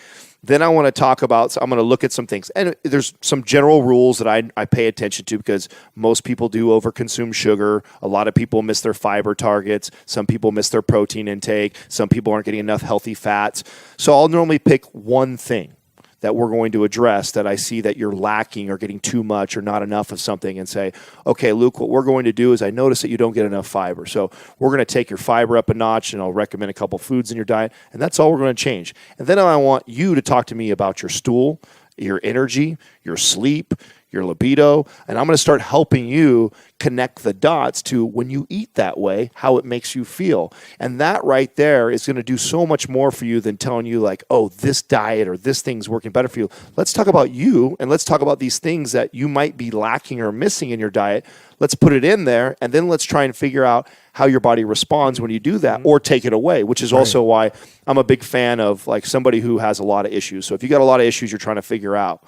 Speaker 4: then I want to talk about, I'm going to look at some things. And there's some general rules that I pay attention to, because most people do overconsume sugar. A lot of people miss their fiber targets. Some people miss their protein intake. Some people aren't getting enough healthy fats. So I'll normally pick one thing that we're going to address that I see that you're lacking or getting too much or not enough of something, and say, okay, Luke, what we're going to do is, I notice that you don't get enough fiber. So we're going to take your fiber up a notch, and I'll recommend a couple foods in your diet, and that's all we're going to change. And then I want you to talk to me about your stool, your energy, your sleep, your libido, and I'm going to start helping you connect the dots to, when you eat that way, how it makes you feel. And that right there is going to do so much more for you than telling you like, oh, this diet or this thing's working better for you. Let's talk about you, and let's talk about these things that you might be lacking or missing in your diet. Let's put it in there, and then let's try and figure out how your body responds when you do that, or take it away, which is also why I'm a big fan of like somebody who has a lot of issues. So if you got a lot of issues you're trying to figure out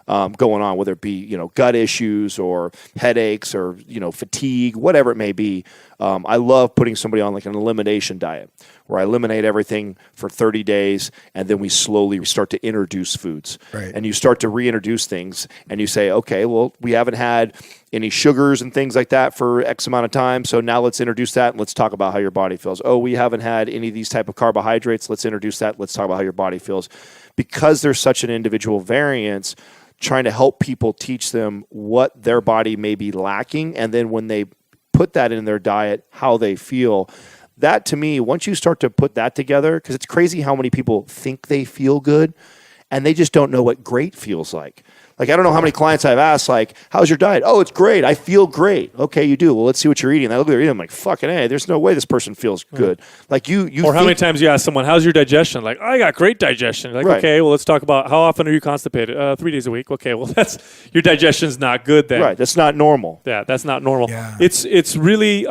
Speaker 4: going on, whether it be gut issues or headaches or fatigue, whatever it may be, I love putting somebody on like an elimination diet where I eliminate everything for 30 days and then we slowly start to introduce foods.
Speaker 3: Right.
Speaker 4: And you start to reintroduce things and you say, okay, well, we haven't had any sugars and things like that for X amount of time. So now let's introduce that and let's talk about how your body feels. Oh, we haven't had any of these type of carbohydrates. Let's introduce that. Let's talk about how your body feels. Because there's such an individual variance, trying to help people teach them what their body may be lacking. And then when they put that in their diet, how they feel. That to me, once you start to put that together, because it's crazy how many people think they feel good and they just don't know what great feels like. Like, I don't know how many clients I've asked, like, how's your diet? Oh, it's great. I feel great. Okay, you do. Well, let's see what you're eating. I look at their eating. I'm like, fucking A, there's no way this person feels good. Like you
Speaker 5: Or how many times you ask someone, how's your digestion? Like, I got great digestion. Like,
Speaker 4: Right.
Speaker 5: okay, well, let's talk about how often are you constipated? 3 days a week. Okay, well, your digestion's not good then.
Speaker 4: Right, that's not normal.
Speaker 5: Yeah, that's not normal.
Speaker 3: Yeah.
Speaker 5: It's really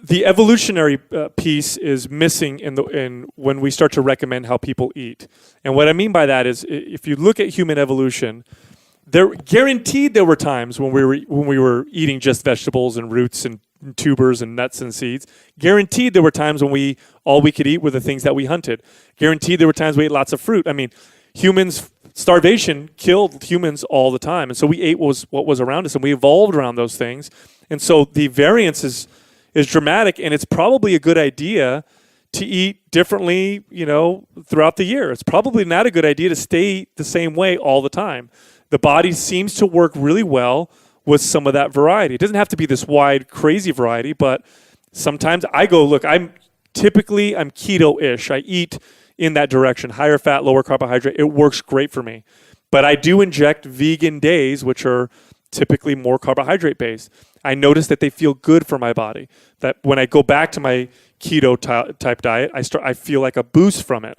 Speaker 5: the evolutionary piece is missing in when we start to recommend how people eat. And what I mean by that is, if you look at human evolution, there were times when we were eating just vegetables and roots and tubers and nuts and seeds. Guaranteed there were times when all we could eat were the things that we hunted. Guaranteed there were times we ate lots of fruit. I mean, starvation killed humans all the time, and so we ate what was around us, and we evolved around those things. And so the variance is dramatic, and it's probably a good idea to eat differently, throughout the year. It's probably not a good idea to stay the same way all the time. The body seems to work really well with some of that variety. It doesn't have to be this wide, crazy variety, but sometimes I'm keto-ish. I eat in that direction, higher fat, lower carbohydrate. It works great for me. But I do inject vegan days, which are typically more carbohydrate based. I notice that they feel good for my body. That when I go back to my keto type diet, I feel like a boost from it.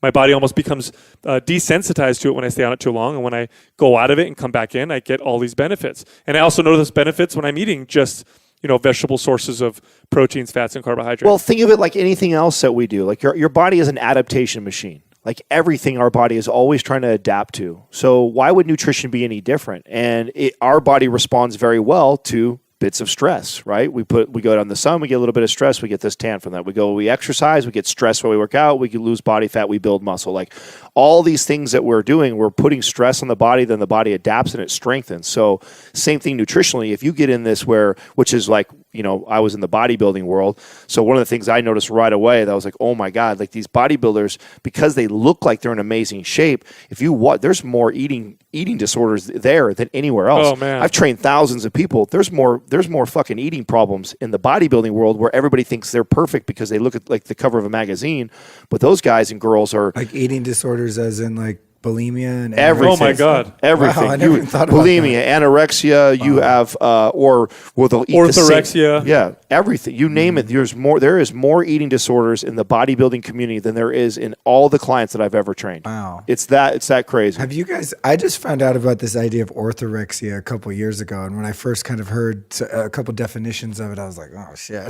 Speaker 5: My body almost becomes desensitized to it when I stay on it too long. And when I go out of it and come back in, I get all these benefits. And I also notice benefits when I'm eating just vegetable sources of proteins, fats, and carbohydrates.
Speaker 4: Well, think of it like anything else that we do. Like your body is an adaptation machine. Like everything our body is always trying to adapt to. So why would nutrition be any different? And our body responds very well to bits of stress, right? We go out in the sun, we get a little bit of stress, we get this tan from that. We exercise, we get stress while we work out, we can lose body fat, we build muscle. Like all these things that we're doing, we're putting stress on the body, then the body adapts and it strengthens. So same thing nutritionally, if you get in this which is like, I was in the bodybuilding world. So one of the things I noticed right away that I was like, oh my God, like these bodybuilders, because they look like they're in amazing shape, there's more eating disorders there than anywhere else.
Speaker 5: Oh man.
Speaker 4: I've trained thousands of people. There's more fucking eating problems in the bodybuilding world where everybody thinks they're perfect because they look at like the cover of a magazine. But those guys and girls are
Speaker 3: like eating disorders as in like bulimia and
Speaker 4: everything.
Speaker 5: Oh my God.
Speaker 4: Everything.
Speaker 3: Wow, I never even thought about
Speaker 4: bulimia,
Speaker 3: that.
Speaker 4: anorexia, you have they'll eat
Speaker 5: orthorexia.
Speaker 4: Yeah, everything. You name it. There is more eating disorders in the bodybuilding community than there is in all the clients that I've ever trained.
Speaker 3: Wow.
Speaker 4: It's that crazy.
Speaker 3: Have you guys, I just found out about this idea of orthorexia a couple years ago. And when I first kind of heard a couple definitions of it, I was like, oh shit.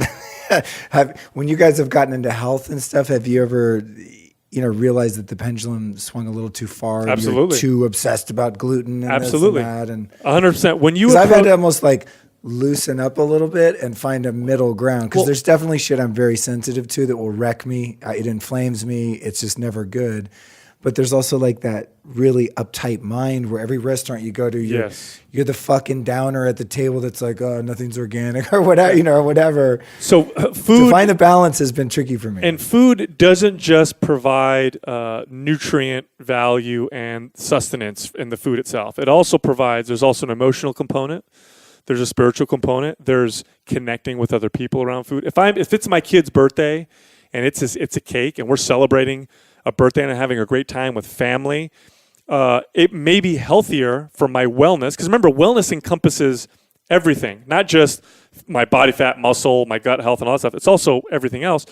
Speaker 3: When you guys have gotten into health and stuff, have you ever realize that the pendulum swung a little too far?
Speaker 5: Absolutely.
Speaker 3: You're too obsessed about gluten and
Speaker 5: Absolutely.
Speaker 3: this and that.
Speaker 5: 100%. When you
Speaker 3: I've had to almost like loosen up a little bit and find a middle ground because there's definitely shit I'm very sensitive to that will wreck me. It inflames me. It's just never good. But there's also like that really uptight mind where every restaurant you go to, you're the fucking downer at the table that's like, oh, nothing's organic or whatever, whatever.
Speaker 5: So food,
Speaker 3: to find the balance has been tricky for me.
Speaker 5: And food doesn't just provide nutrient value and sustenance in the food itself. It also there's also an emotional component. There's a spiritual component. There's connecting with other people around food. If it's my kid's birthday and it's a cake and we're celebrating a birthday and having a great time with family, it may be healthier for my wellness. Because remember, wellness encompasses everything, not just my body fat, muscle, my gut health, and all that stuff. It's also everything else.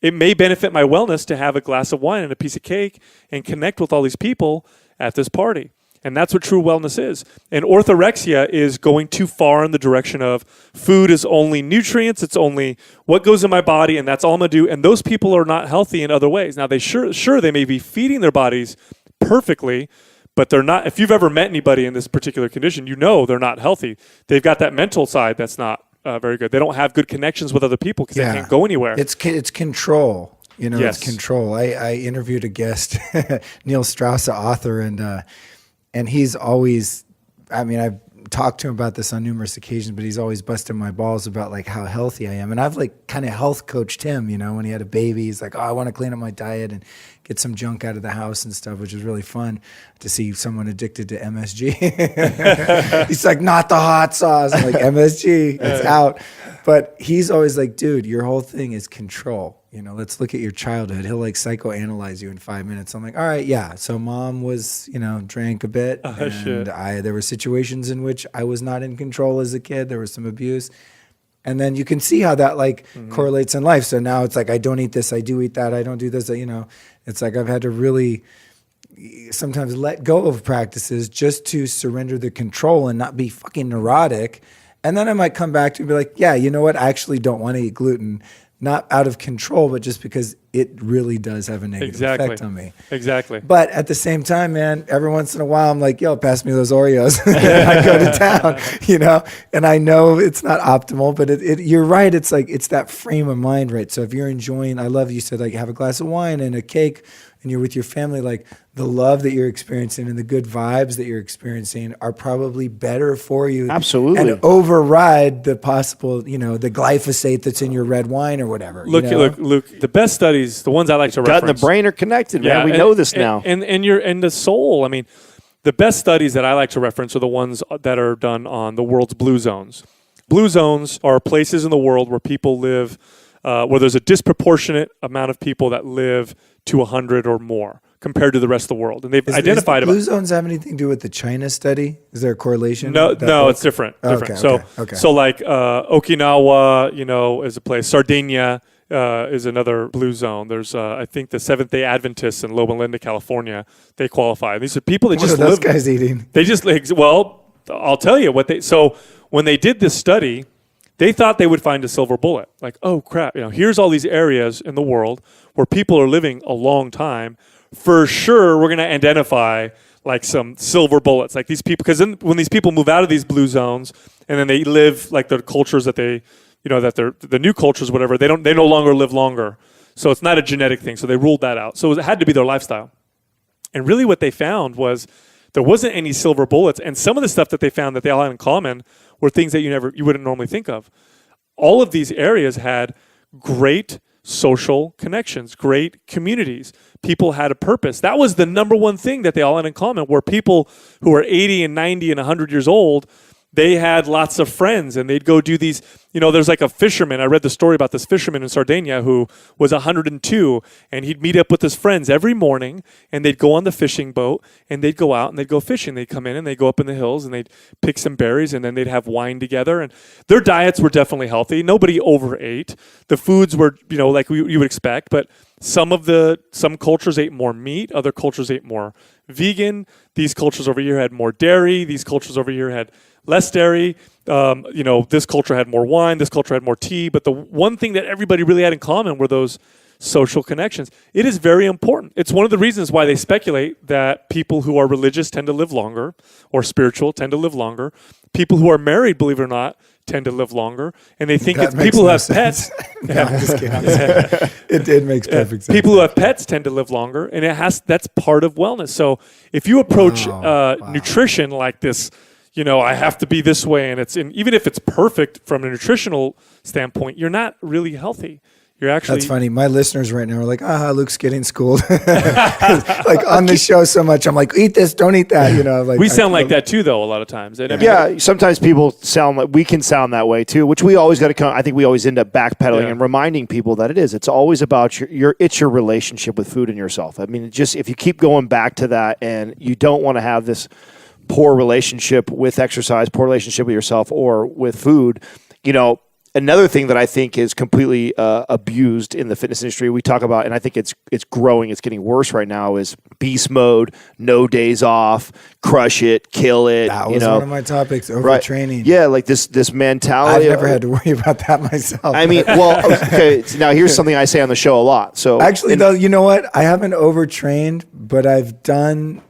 Speaker 5: It may benefit my wellness to have a glass of wine and a piece of cake and connect with all these people at this party. And that's what true wellness is. And orthorexia is going too far in the direction of food is only nutrients, it's only what goes in my body, and that's all I'm going to do. And those people are not healthy in other ways. Now, they may be feeding their bodies perfectly, but they're not. If you've ever met anybody in this particular condition, they're not healthy. They've got that mental side that's not very good. They don't have good connections with other people because they can't go anywhere.
Speaker 3: It's control. You know,
Speaker 5: Yes.
Speaker 3: it's control. I interviewed a guest, Neil Strauss, an author, and he's always, I mean, I've talked to him about this on numerous occasions, but he's always busting my balls about like how healthy I am. And I've like kind of health coached him, you know, when he had a baby, he's like, oh, I want to clean up my diet and get some junk out of the house and stuff, which is really fun to see someone addicted to MSG. He's like, not the hot sauce. I'm like, MSG, it's out. But he's always like, dude, your whole thing is control. You know, let's look at your childhood. He'll like psychoanalyze you in 5 minutes. I'm like, all right, yeah. So mom was, you know, drank a bit, and there were situations in which I was not in control as a kid. There was some abuse, and then you can see how that like correlates in life. So now it's like I don't eat this, I do eat that, I don't do this. You know, it's like I've had to really sometimes let go of practices just to surrender the control and not be fucking neurotic. And then I might come back to be like, yeah, you know what? I actually don't want to eat gluten. Not out of control, but just because it really does have a negative effect on me.
Speaker 5: Exactly.
Speaker 3: But at the same time, man, every once in a while, I'm like, yo, pass me those Oreos. I go to town, you know? And I know it's not optimal, but you're right. It's like, it's that frame of mind, right? So if you're enjoying, I love you said, like, have a glass of wine and a cake and you're with your family, like the love that you're experiencing and the good vibes that you're experiencing are probably better for you.
Speaker 4: Absolutely.
Speaker 3: And override the possible, you know, the glyphosate that's in your red wine or whatever.
Speaker 5: Look,
Speaker 3: you know?
Speaker 5: Luke, the best studies, the ones I like to reference.
Speaker 4: Gut and the brain are connected, man. We know this now.
Speaker 5: And the soul. I mean, the best studies that I like to reference are the ones that are done on the world's blue zones. Blue zones are places in the world where people live, where there's a disproportionate amount of people that live to 100 or more compared to the rest of the world. And they've identified
Speaker 3: does blue zones have anything to do with the China study? Is there a correlation?
Speaker 5: No, it's different.
Speaker 3: Okay.
Speaker 5: So like Okinawa, you know, is a place. Sardinia is another blue zone. There's, I think, the Seventh-day Adventists in Loma Linda, California. They qualify. These are people that just live.
Speaker 3: What are those guys eating?
Speaker 5: They just, well, I'll tell you what they. So when they did this study, they thought they would find a silver bullet. Like, oh crap, you know, here's all these areas in the world where people are living a long time. For sure, we're going to identify like some silver bullets, like these people. Because when these people move out of these blue zones and then they live like the cultures that they, you know, that they're the new cultures, whatever, they no longer live longer. So it's not a genetic thing. So they ruled that out. So it had to be their lifestyle. And really, what they found was there wasn't any silver bullets. And some of the stuff that they found that they all had in common were things that you wouldn't normally think of. All of these areas had great social connections, great communities. People had a purpose. That was the number one thing that they all had in common, were people who are 80 and 90 and 100 years old, they had lots of friends and they'd go do these, you know, there's like a fisherman. I read the story about this fisherman in Sardinia who was 102 and he'd meet up with his friends every morning and they'd go on the fishing boat and they'd go out and they'd go fishing. They'd come in and they'd go up in the hills and they'd pick some berries and then they'd have wine together, and their diets were definitely healthy. Nobody overate. The foods were, you know, like you would expect, but some cultures ate more meat, other cultures ate more vegan. These cultures over here had more dairy. These cultures over here had less dairy. You know, this culture had more wine. This culture had more tea. But the one thing that everybody really had in common were those social connections. It is very important. It's one of the reasons why they speculate that people who are religious tend to live longer, or spiritual tend to live longer. People who are married, believe it or not, tend to live longer. And they think it's people who have pets.
Speaker 3: No, I'm just kidding. It makes perfect sense.
Speaker 5: People who have pets tend to live longer, and that's part of wellness. So if you approach nutrition like this, you know, I have to be this way, and even if it's perfect from a nutritional standpoint, you're not really healthy. You're actually.
Speaker 3: That's funny. My listeners right now are like, Luke's getting schooled. Like on the show so much, I'm like, eat this, don't eat that. You know, like
Speaker 5: we sound like that too, though, a lot of times.
Speaker 4: Yeah, sometimes people sound like we can sound that way too, which we always got to come. I think we always end up backpedaling and reminding people that it's always about your relationship with food and yourself. I mean, just if you keep going back to that, and you don't want to have this poor relationship with exercise, poor relationship with yourself or with food, you know. Another thing that I think is completely abused in the fitness industry, we talk about, and I think it's growing, it's getting worse right now, is beast mode, no days off, crush it, kill it.
Speaker 3: That was one of my topics, overtraining.
Speaker 4: Right. Yeah, like this mentality.
Speaker 3: I've never had to worry about that myself.
Speaker 4: I mean, well, okay, now here's something I say on the show a lot. So
Speaker 3: actually, though, you know what? I haven't overtrained, but I've done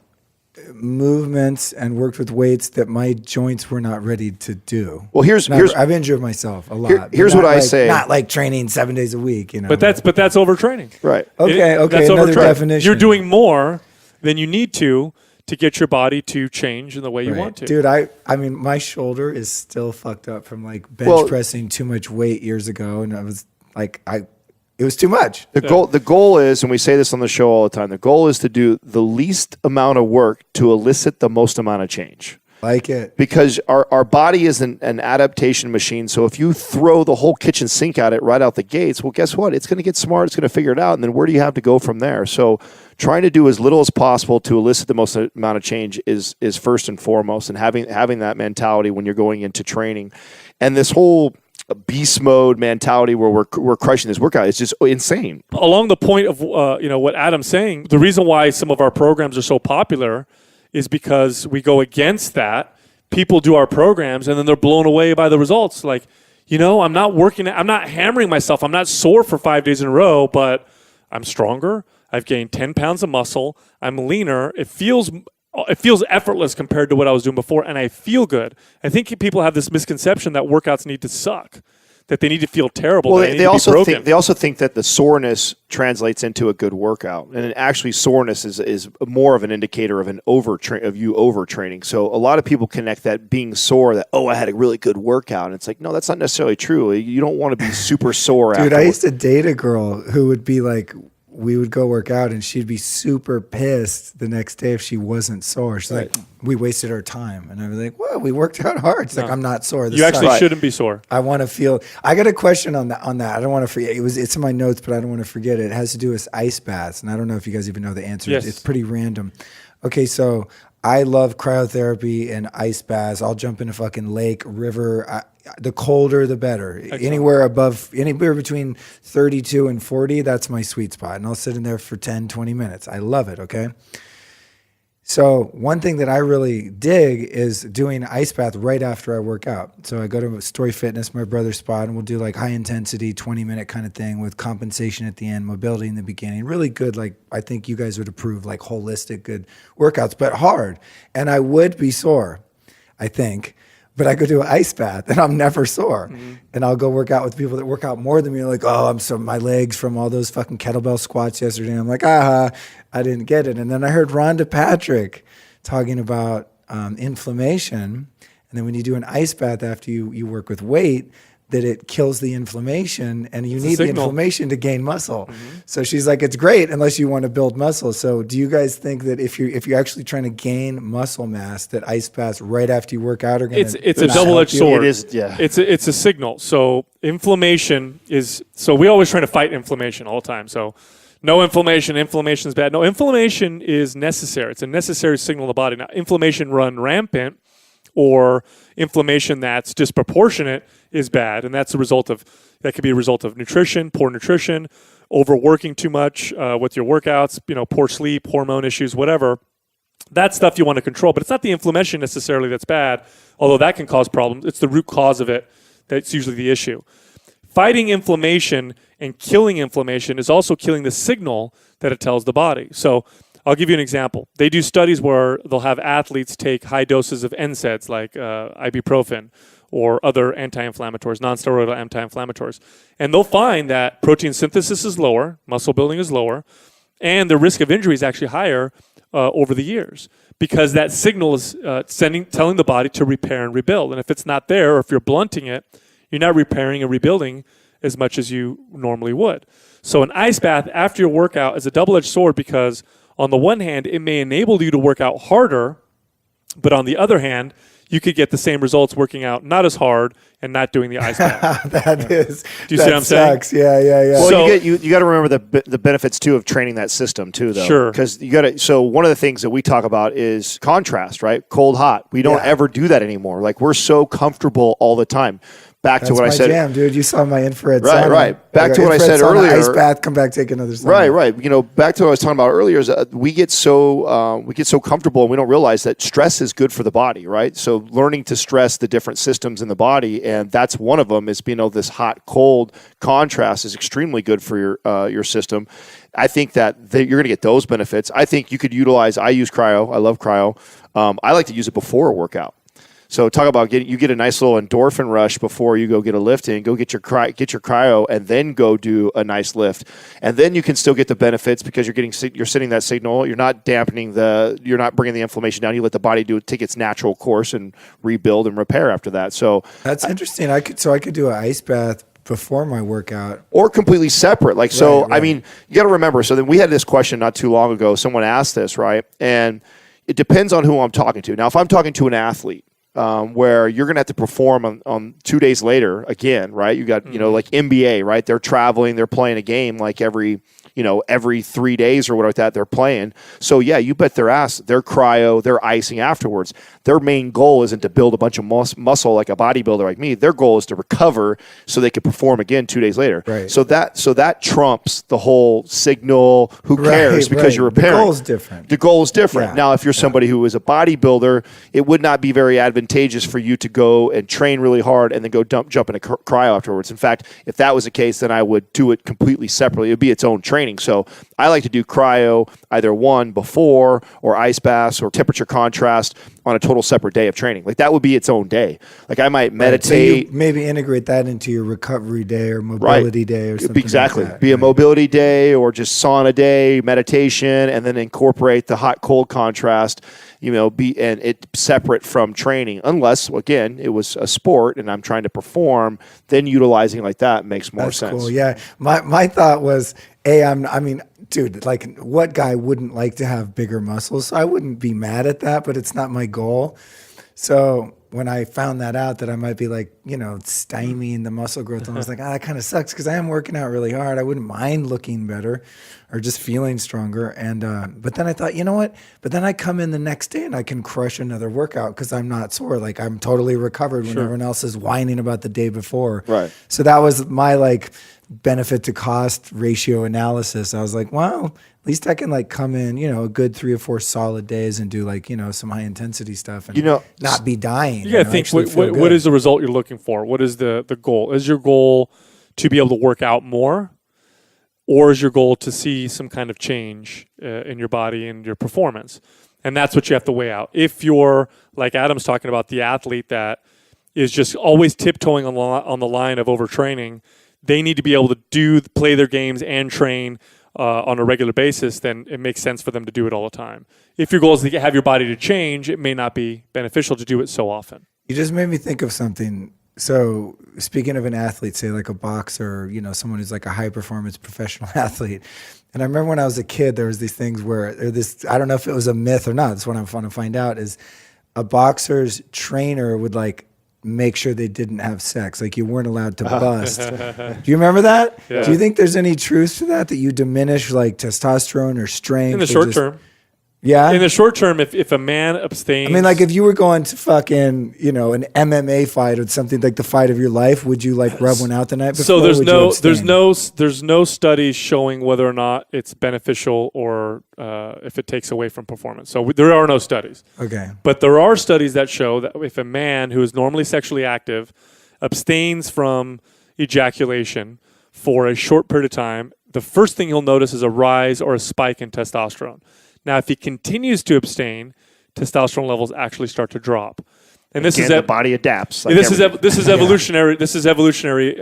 Speaker 3: movements and worked with weights that my joints were not ready to do.
Speaker 4: Well,
Speaker 3: I've injured myself a lot.
Speaker 4: Here's what I say.
Speaker 3: Not like training 7 days a week,
Speaker 5: But that's overtraining.
Speaker 4: Right.
Speaker 3: Okay.
Speaker 5: That's
Speaker 3: Another
Speaker 5: overtraining.
Speaker 3: definition.
Speaker 5: You're doing more than you need to get your body to change in the way you want to.
Speaker 3: Dude, I mean, my shoulder is still fucked up from like bench pressing too much weight years ago, and I was like, it was too much.
Speaker 4: The goal is, and we say this on the show all the time, the goal is to do the least amount of work to elicit the most amount of change.
Speaker 3: Like it.
Speaker 4: Because our body is an adaptation machine. So if you throw the whole kitchen sink at it right out the gates, well, guess what? It's going to get smart. It's going to figure it out. And then where do you have to go from there? So trying to do as little as possible to elicit the most amount of change is first and foremost. And having that mentality when you're going into training. And this whole beast mode mentality where we're crushing this workout is just insane.
Speaker 5: Along the point of what Adam's saying, the reason why some of our programs are so popular is because we go against that. People do our programs and then they're blown away by the results. Like, I'm not hammering myself. I'm not sore for 5 days in a row, but I'm stronger. I've gained 10 pounds of muscle. I'm leaner. It feels effortless compared to what I was doing before, and I feel good. I think people have this misconception that workouts need to suck, that they need to feel terrible.
Speaker 4: Well, they also think that the soreness translates into a good workout, and actually soreness is more of an indicator of you overtraining. So a lot of people connect that being sore that I had a really good workout, and it's like, no, that's not necessarily true. You don't want to be super sore.
Speaker 3: Dude, I used to date a girl who would be like, we would go work out and she'd be super pissed the next day if she wasn't sore. She's like, we wasted our time. And I was like, well, we worked out hard. She's like, I'm not sore.
Speaker 5: You actually shouldn't be sore.
Speaker 3: I want to feel, I got a question on that. I don't want to forget. It's in my notes, but I don't want to forget it. It has to do with ice baths. And I don't know if you guys even know the answer.
Speaker 5: Yes.
Speaker 3: It's pretty random. Okay. So I love cryotherapy and ice baths. I'll jump in a fucking lake, river. The colder, the better. Excellent. Anywhere between 32 and 40, that's my sweet spot. And I'll sit in there for 10, 20 minutes. I love it, okay? So one thing that I really dig is doing ice bath right after I work out. So I go to Storey Fitness, my brother's spot, and we'll do like high intensity, 20-minute kind of thing with compensation at the end, mobility in the beginning. Really good, like I think you guys would approve, like holistic, good workouts, but hard. And I would be sore, I think. But I go do an ice bath and I'm never sore. Mm-hmm. And I'll go work out with people that work out more than me. Like, my legs from all those fucking kettlebell squats yesterday. I'm like, I didn't get it. And then I heard Rhonda Patrick talking about inflammation. And then when you do an ice bath after you work with weight, that it kills the inflammation and you need the inflammation to gain muscle. Mm-hmm. So she's like, it's great unless you want to build muscle. So do you guys think that if you're actually trying to gain muscle mass, that ice baths right after you work out are going to...
Speaker 5: It's a double-edged sword.
Speaker 4: It is, yeah.
Speaker 5: It's a signal. So inflammation is... So we always try to fight inflammation all the time. So no inflammation is bad. No, inflammation is necessary. It's a necessary signal in the body. Now, inflammation run rampant or inflammation that's disproportionate is bad, and that could be a result of nutrition, poor nutrition, overworking too much with your workouts, poor sleep, hormone issues, whatever. That stuff you want to control, but it's not the inflammation necessarily that's bad, although that can cause problems. It's the root cause of it that's usually the issue. Fighting inflammation and killing inflammation is also killing the signal that it tells the body. So I'll give you an example. They do studies where they'll have athletes take high doses of NSAIDs like ibuprofen or other anti-inflammatories, non-steroidal anti-inflammatories. And they'll find that protein synthesis is lower, muscle building is lower, and the risk of injury is actually higher over the years because that signal is telling the body to repair and rebuild. And if it's not there or if you're blunting it, you're not repairing and rebuilding as much as you normally would. So an ice bath after your workout is a double-edged sword because on the one hand, it may enable you to work out harder, but on the other hand, you could get the same results working out not as hard and not doing the ice bath.
Speaker 3: Do you see
Speaker 5: what I'm saying?
Speaker 3: Yeah.
Speaker 4: Well, so, you got to remember the benefits too of training that system too, though.
Speaker 5: Sure.
Speaker 4: Because you got to. So one of the things that we talk about is contrast, right? Cold, hot. We don't ever do that anymore. Like we're so comfortable all the time. back to what I said.
Speaker 3: That's my jam, dude. You saw my infrared
Speaker 4: Right,
Speaker 3: sauna.
Speaker 4: right. Back to what I said
Speaker 3: sauna,
Speaker 4: earlier.
Speaker 3: Ice bath, come back, take another sauna.
Speaker 4: Right. You know, back to what I was talking about earlier is we get so comfortable and we don't realize that stress is good for the body, right? So learning to stress the different systems in the body, and that's one of them is being able this hot cold contrast is extremely good for your system. I think that you're going to get those benefits. I think you could utilize. I use cryo. I love cryo. I like to use it before a workout. So talk about you get a nice little endorphin rush before you go get a lift in, go get your cryo, and then go do a nice lift, and then you can still get the benefits because you're sending that signal. You're not dampening you're not bringing the inflammation down. You let the body take its natural course and rebuild and repair after that. So
Speaker 3: that's interesting. I could do an ice bath before my workout,
Speaker 4: or completely separate. Like so,
Speaker 3: right.
Speaker 4: I mean, you got to remember. So then we had this question not too long ago. Someone asked this, right? And it depends on who I'm talking to. Now, if I'm talking to an athlete. Where you're going to have to perform on 2 days later again, right? You got, like NBA, right? They're traveling, they're playing a game like every 3 days or whatever like that they're playing. So yeah, you bet their ass, they're cryo, they're icing afterwards. Their main goal isn't to build a bunch of muscle like a bodybuilder like me. Their goal is to recover so they can perform again 2 days later.
Speaker 3: Right.
Speaker 4: So that trumps the whole signal, who cares, because you're repairing.
Speaker 3: The goal is different.
Speaker 4: The goal is different.
Speaker 3: Yeah.
Speaker 4: Now, if you're somebody who is a bodybuilder, it would not be very advantageous for you to go and train really hard and then go jump into cryo afterwards. In fact, if that was the case, then I would do it completely separately. It would be its own training. So I like to do cryo either one before or ice baths or temperature contrast on a total separate day of training. Like that would be its own day. Like I might meditate.
Speaker 3: So you maybe integrate that into your recovery day or mobility day or something.
Speaker 4: Exactly.
Speaker 3: Like that.
Speaker 4: Be a mobility day or just sauna day, meditation, and then incorporate the hot cold contrast, and it separate from training. Unless, again, it was a sport and I'm trying to perform, then utilizing like that makes more sense.
Speaker 3: Cool. Yeah. My thought was, dude, like what guy wouldn't like to have bigger muscles? So I wouldn't be mad at that, but it's not my goal. So when I found that out that I might be like, stymieing the muscle growth, I was like, that kind of sucks because I am working out really hard. I wouldn't mind looking better or just feeling stronger. And but then I thought, you know what? But then I come in the next day and I can crush another workout because I'm not sore. Like I'm totally recovered when everyone else is whining about the day before.
Speaker 4: Right.
Speaker 3: So that was my benefit to cost ratio analysis. I was like, well, at least I can come in, a good 3 or 4 solid days and do some high intensity stuff and not be dying.
Speaker 5: You got to think what is the result you're looking for? What is the goal? Is your goal to be able to work out more, or is your goal to see some kind of change in your body and your performance? And that's what you have to weigh out. If you're like Adam's talking about, the athlete that is just always tiptoeing on the line of overtraining, they need to be able to play their games and train on a regular basis, then it makes sense for them to do it all the time. If your goal is to have your body to change, it may not be beneficial to do it so often.
Speaker 3: You just made me think of something. So speaking of an athlete, say like a boxer, someone who's like a high performance professional athlete. And I remember when I was a kid, there was these things where I don't know if it was a myth or not. That's what I want to find out is a boxer's trainer would make sure they didn't have sex. Like you weren't allowed to bust. Do you remember that?
Speaker 5: Yeah.
Speaker 3: Do you think there's any truth to that you diminish testosterone or strength?
Speaker 5: In the short term.
Speaker 3: Yeah.
Speaker 5: In the short term, if a man abstains,
Speaker 3: I mean, if you were going to fucking, an MMA fight or something like the fight of your life, would you rub one out the night before?
Speaker 5: So there's no studies showing whether or not it's beneficial or if it takes away from performance. So there are no studies.
Speaker 3: Okay.
Speaker 5: But there are studies that show that if a man who is normally sexually active abstains from ejaculation for a short period of time, the first thing he'll notice is a rise or a spike in testosterone. Now, if he continues to abstain, testosterone levels actually start to drop, and this
Speaker 4: the body adapts.
Speaker 5: This is evolutionary. This is evolutionary.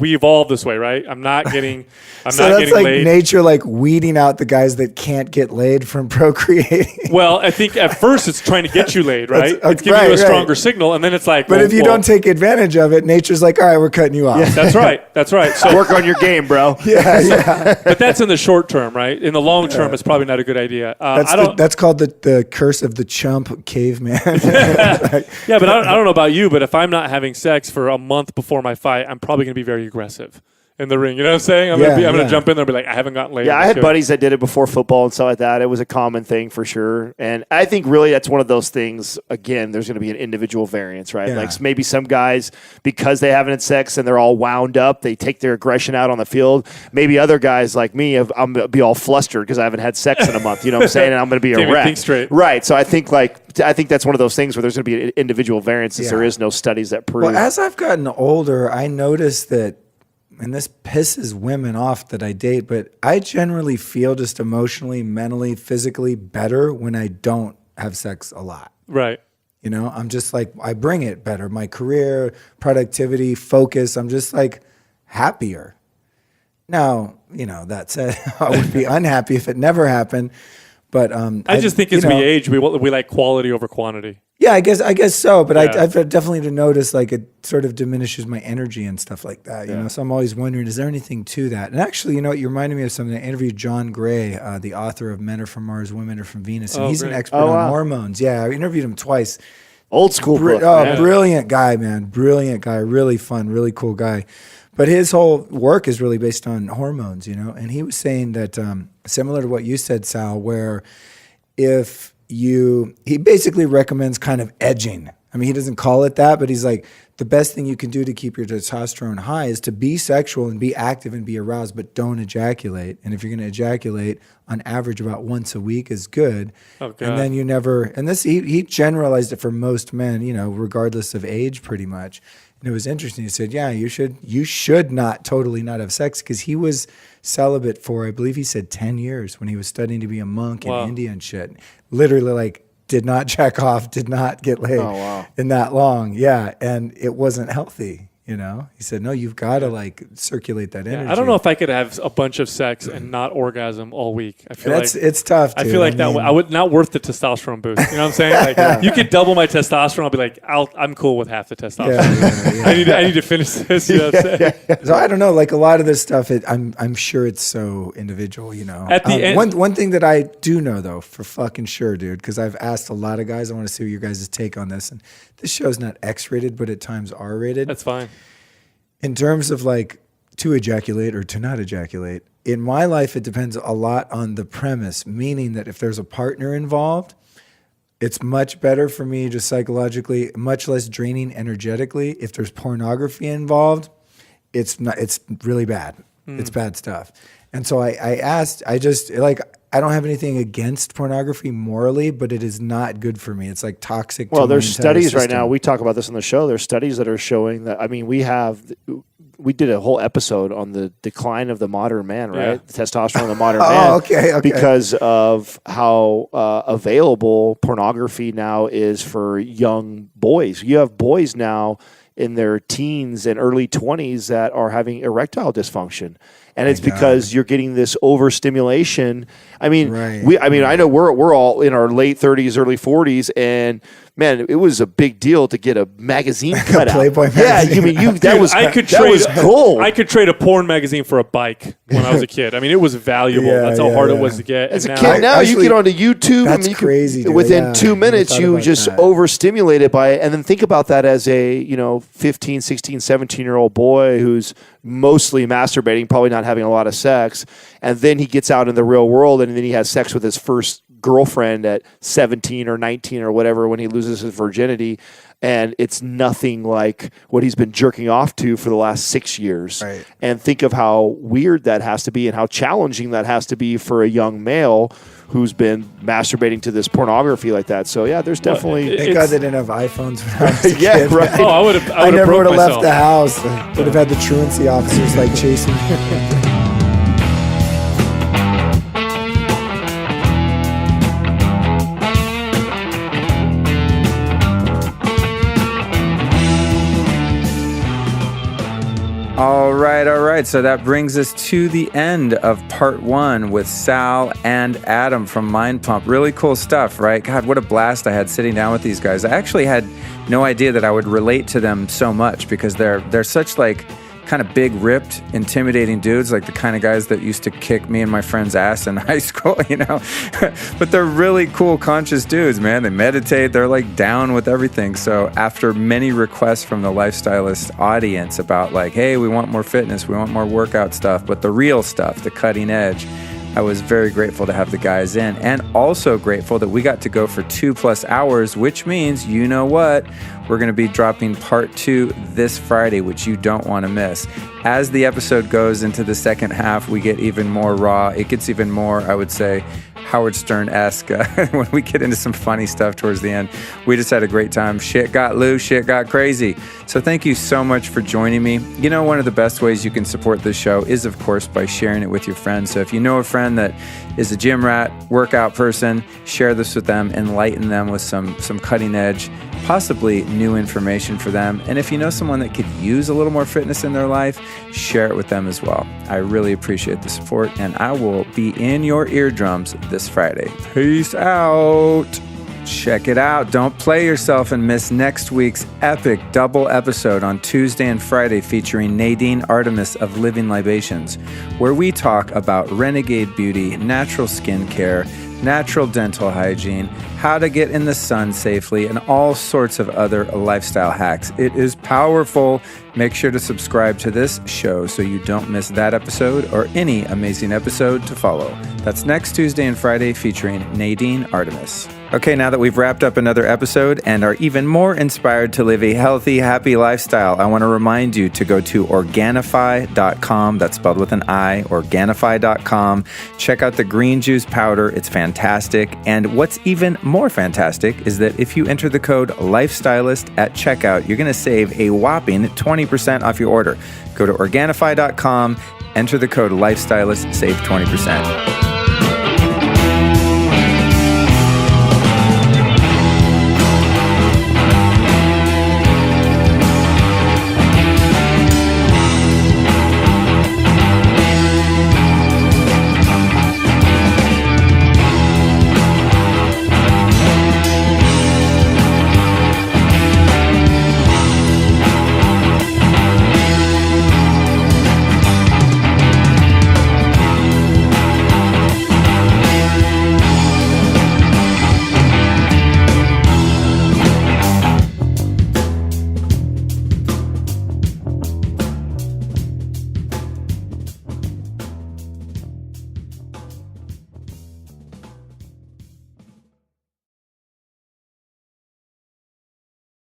Speaker 5: We evolved this way, right? I'm not getting laid.
Speaker 3: Nature weeding out the guys that can't get laid from procreating.
Speaker 5: Well, I think at first it's trying to get you laid, right? It's giving you a stronger signal, and then it's like.
Speaker 3: But if you don't take advantage of it, nature's like, all right, we're cutting you off.
Speaker 5: Yeah, that's right. So
Speaker 4: work on your game, bro.
Speaker 3: Yeah.
Speaker 5: But that's in the short term, right? In the long term, it's probably not a good idea.
Speaker 3: That's called the curse of the chump caveman.
Speaker 5: Yeah, but I don't know about you, but if I'm not having sex for a month before my fight, I'm probably going to be very aggressive. in the ring. You know what I'm saying? I'm gonna jump in there and be like, I haven't gotten laid.
Speaker 4: Yeah, I had buddies that did it before football and stuff like that. It was a common thing for sure. And I think really that's one of those things, again, there's going to be an individual variance, right?
Speaker 3: Yeah.
Speaker 4: Like maybe some guys, because they haven't had sex and they're all wound up, they take their aggression out on the field. Maybe other guys like me, I'm going to be all flustered because I haven't had sex in a month. You know what I'm saying? And I'm going to be a wreck.
Speaker 5: Think straight.
Speaker 4: Right. So I think that's one of those things where there's going to be an individual variance since there is no studies that prove.
Speaker 3: Well, as I've gotten older, I noticed that, and this pisses women off that I date, but I generally feel just emotionally, mentally, physically better when I don't have sex a lot.
Speaker 5: Right.
Speaker 3: You know, I'm just like, I bring it better. My career, productivity, focus, I'm just like happier. Now, you know, that said, I would be unhappy if it never happened. But
Speaker 5: I just think as we age, we like quality over quantity.
Speaker 3: Yeah, I guess so. But
Speaker 5: Yeah.
Speaker 3: I've definitely noticed like it sort of diminishes my energy and stuff like that. You know, so I'm always wondering, is there anything to that? And actually, you know what? You reminded me of something. I interviewed John Gray, the author of Men Are From Mars, Women Are From Venus, and he's an expert on hormones. Yeah, I interviewed him twice.
Speaker 4: Old school book.
Speaker 3: Brilliant guy, man. Brilliant guy. Really fun. Really cool guy. But his whole work is really based on hormones, you know. And he was saying that similar to what you said, Sal, where he basically recommends kind of edging. I mean, he doesn't call it that, but he's like, the best thing you can do to keep your testosterone high is to be sexual and be active and be aroused, but don't ejaculate. And if you're going to ejaculate, on average, about once a week is good.
Speaker 5: Oh, God.
Speaker 3: And then you never, and this, he generalized it for most men, you know, regardless of age pretty much. And it was interesting. He said, yeah, you should not totally not have sex, because he was celibate for, I believe he said 10 years when he was studying to be a monk in India and shit. Literally like did not jack off, did not get laid in that long. Yeah. And it wasn't healthy. You know, he said, no, you've got to like circulate that energy.
Speaker 5: I don't know if I could have a bunch of sex and not orgasm all week. I feel
Speaker 3: it's tough.
Speaker 5: I feel like I would not worth the testosterone boost. You know what I'm saying? Like you could double my testosterone. I'll be like, I'm cool with half the testosterone. I need to finish this. You know what I'm saying?
Speaker 3: So I don't know. Like a lot of this stuff, I'm sure it's so individual. You know,
Speaker 5: at the end,
Speaker 3: one thing that I do know though, for fucking sure, dude, because I've asked a lot of guys. I want to see what your guys' take on this. And this show's not X-rated, but at times R-rated.
Speaker 5: That's fine.
Speaker 3: In terms of like to ejaculate or to not ejaculate, in my life, it depends a lot on the premise, meaning that if there's a partner involved, it's much better for me just psychologically, much less draining energetically. If there's pornography involved, it's really bad. It's bad stuff. And so I don't have anything against pornography morally, but it is not good for me. It's like toxic.
Speaker 4: Well, there's studies right now. We talk about this on the show. There's studies that are showing that. I mean, we did a whole episode on the decline of the modern man, right?
Speaker 5: Yeah.
Speaker 4: The testosterone of the modern man.
Speaker 3: Okay.
Speaker 4: Because of how available pornography now is for young boys. You have boys now in their teens and early 20s that are having erectile dysfunction. And it's because you're getting this overstimulation. I mean, I know we're all in our late 30s, early 40s, and man, it was a big deal to get a magazine cut out.
Speaker 3: Playboy magazine.
Speaker 4: Yeah, that was gold.
Speaker 5: I could trade a porn magazine for a bike when I was a kid. I mean, it was valuable. That's how hard it was to get.
Speaker 4: As a kid, now you get onto YouTube.
Speaker 3: That's crazy. Dude.
Speaker 4: Within 2 minutes, you just overstimulated by it. And then think about that as a 15, 16, 17-year-old boy who's mostly masturbating, probably not having a lot of sex, and then he gets out in the real world and then he has sex with his first girlfriend at 17 or 19 or whatever when he loses his virginity, and it's nothing like what he's been jerking off to for the last 6 years.
Speaker 3: Right.
Speaker 4: And think of how weird that has to be and how challenging that has to be for a young male who's been masturbating to this pornography like that. So yeah, there's definitely.
Speaker 3: Thank God they didn't have iPhones when I was a kid.
Speaker 4: Right.
Speaker 5: Oh, I
Speaker 3: never would have left the house. Would have had the truancy officers like chasing me.
Speaker 2: All right. So that brings us to the end of part 1 with Sal and Adam from MindPump. Really cool stuff, right? God, what a blast I had sitting down with these guys. I actually had no idea that I would relate to them so much because they're such like kind of big, ripped, intimidating dudes, like the kind of guys that used to kick me and my friend's ass in high school, but they're really cool, conscious dudes, man. They meditate. They're like down with everything. So after many requests from the lifestylist audience about like, hey, we want more fitness, we want more workout stuff, but the real stuff, the cutting edge, I was very grateful to have the guys in, and also grateful that we got to go for 2+ hours, which means, you know what? We're going to be dropping part 2 this Friday, which you don't want to miss. As the episode goes into the second half, we get even more raw. It gets even more, I would say, Howard Stern-esque when we get into some funny stuff towards the end. We just had a great time. Shit got loose, shit got crazy. So thank you so much for joining me. One of the best ways you can support this show is, of course, by sharing it with your friends. So if you know a friend that is a gym rat, workout person, share this with them, enlighten them with some cutting edge, possibly new information for them. And if you know someone that could use a little more fitness in their life, share it with them as well. I really appreciate the support, and I will be in your eardrums this Friday. Peace out. Check it out. Don't play yourself and miss next week's epic double episode on Tuesday and Friday featuring Nadine Artemis of Living Libations, where we talk about renegade beauty, natural skincare, natural dental hygiene, how to get in the sun safely, and all sorts of other lifestyle hacks. It is powerful. Make sure to subscribe to this show so you don't miss that episode or any amazing episode to follow. That's next Tuesday and Friday featuring Nadine Artemis. Okay, now that we've wrapped up another episode and are even more inspired to live a healthy, happy lifestyle, I want to remind you to go to Organifi.com. That's spelled with an I, Organifi.com. Check out the green juice powder. It's fantastic. And what's even more fantastic is that if you enter the code LIFESTYLIST at checkout, you're going to save a whopping 20% off your order. Go to Organifi.com, enter the code LIFESTYLIST, save 20%.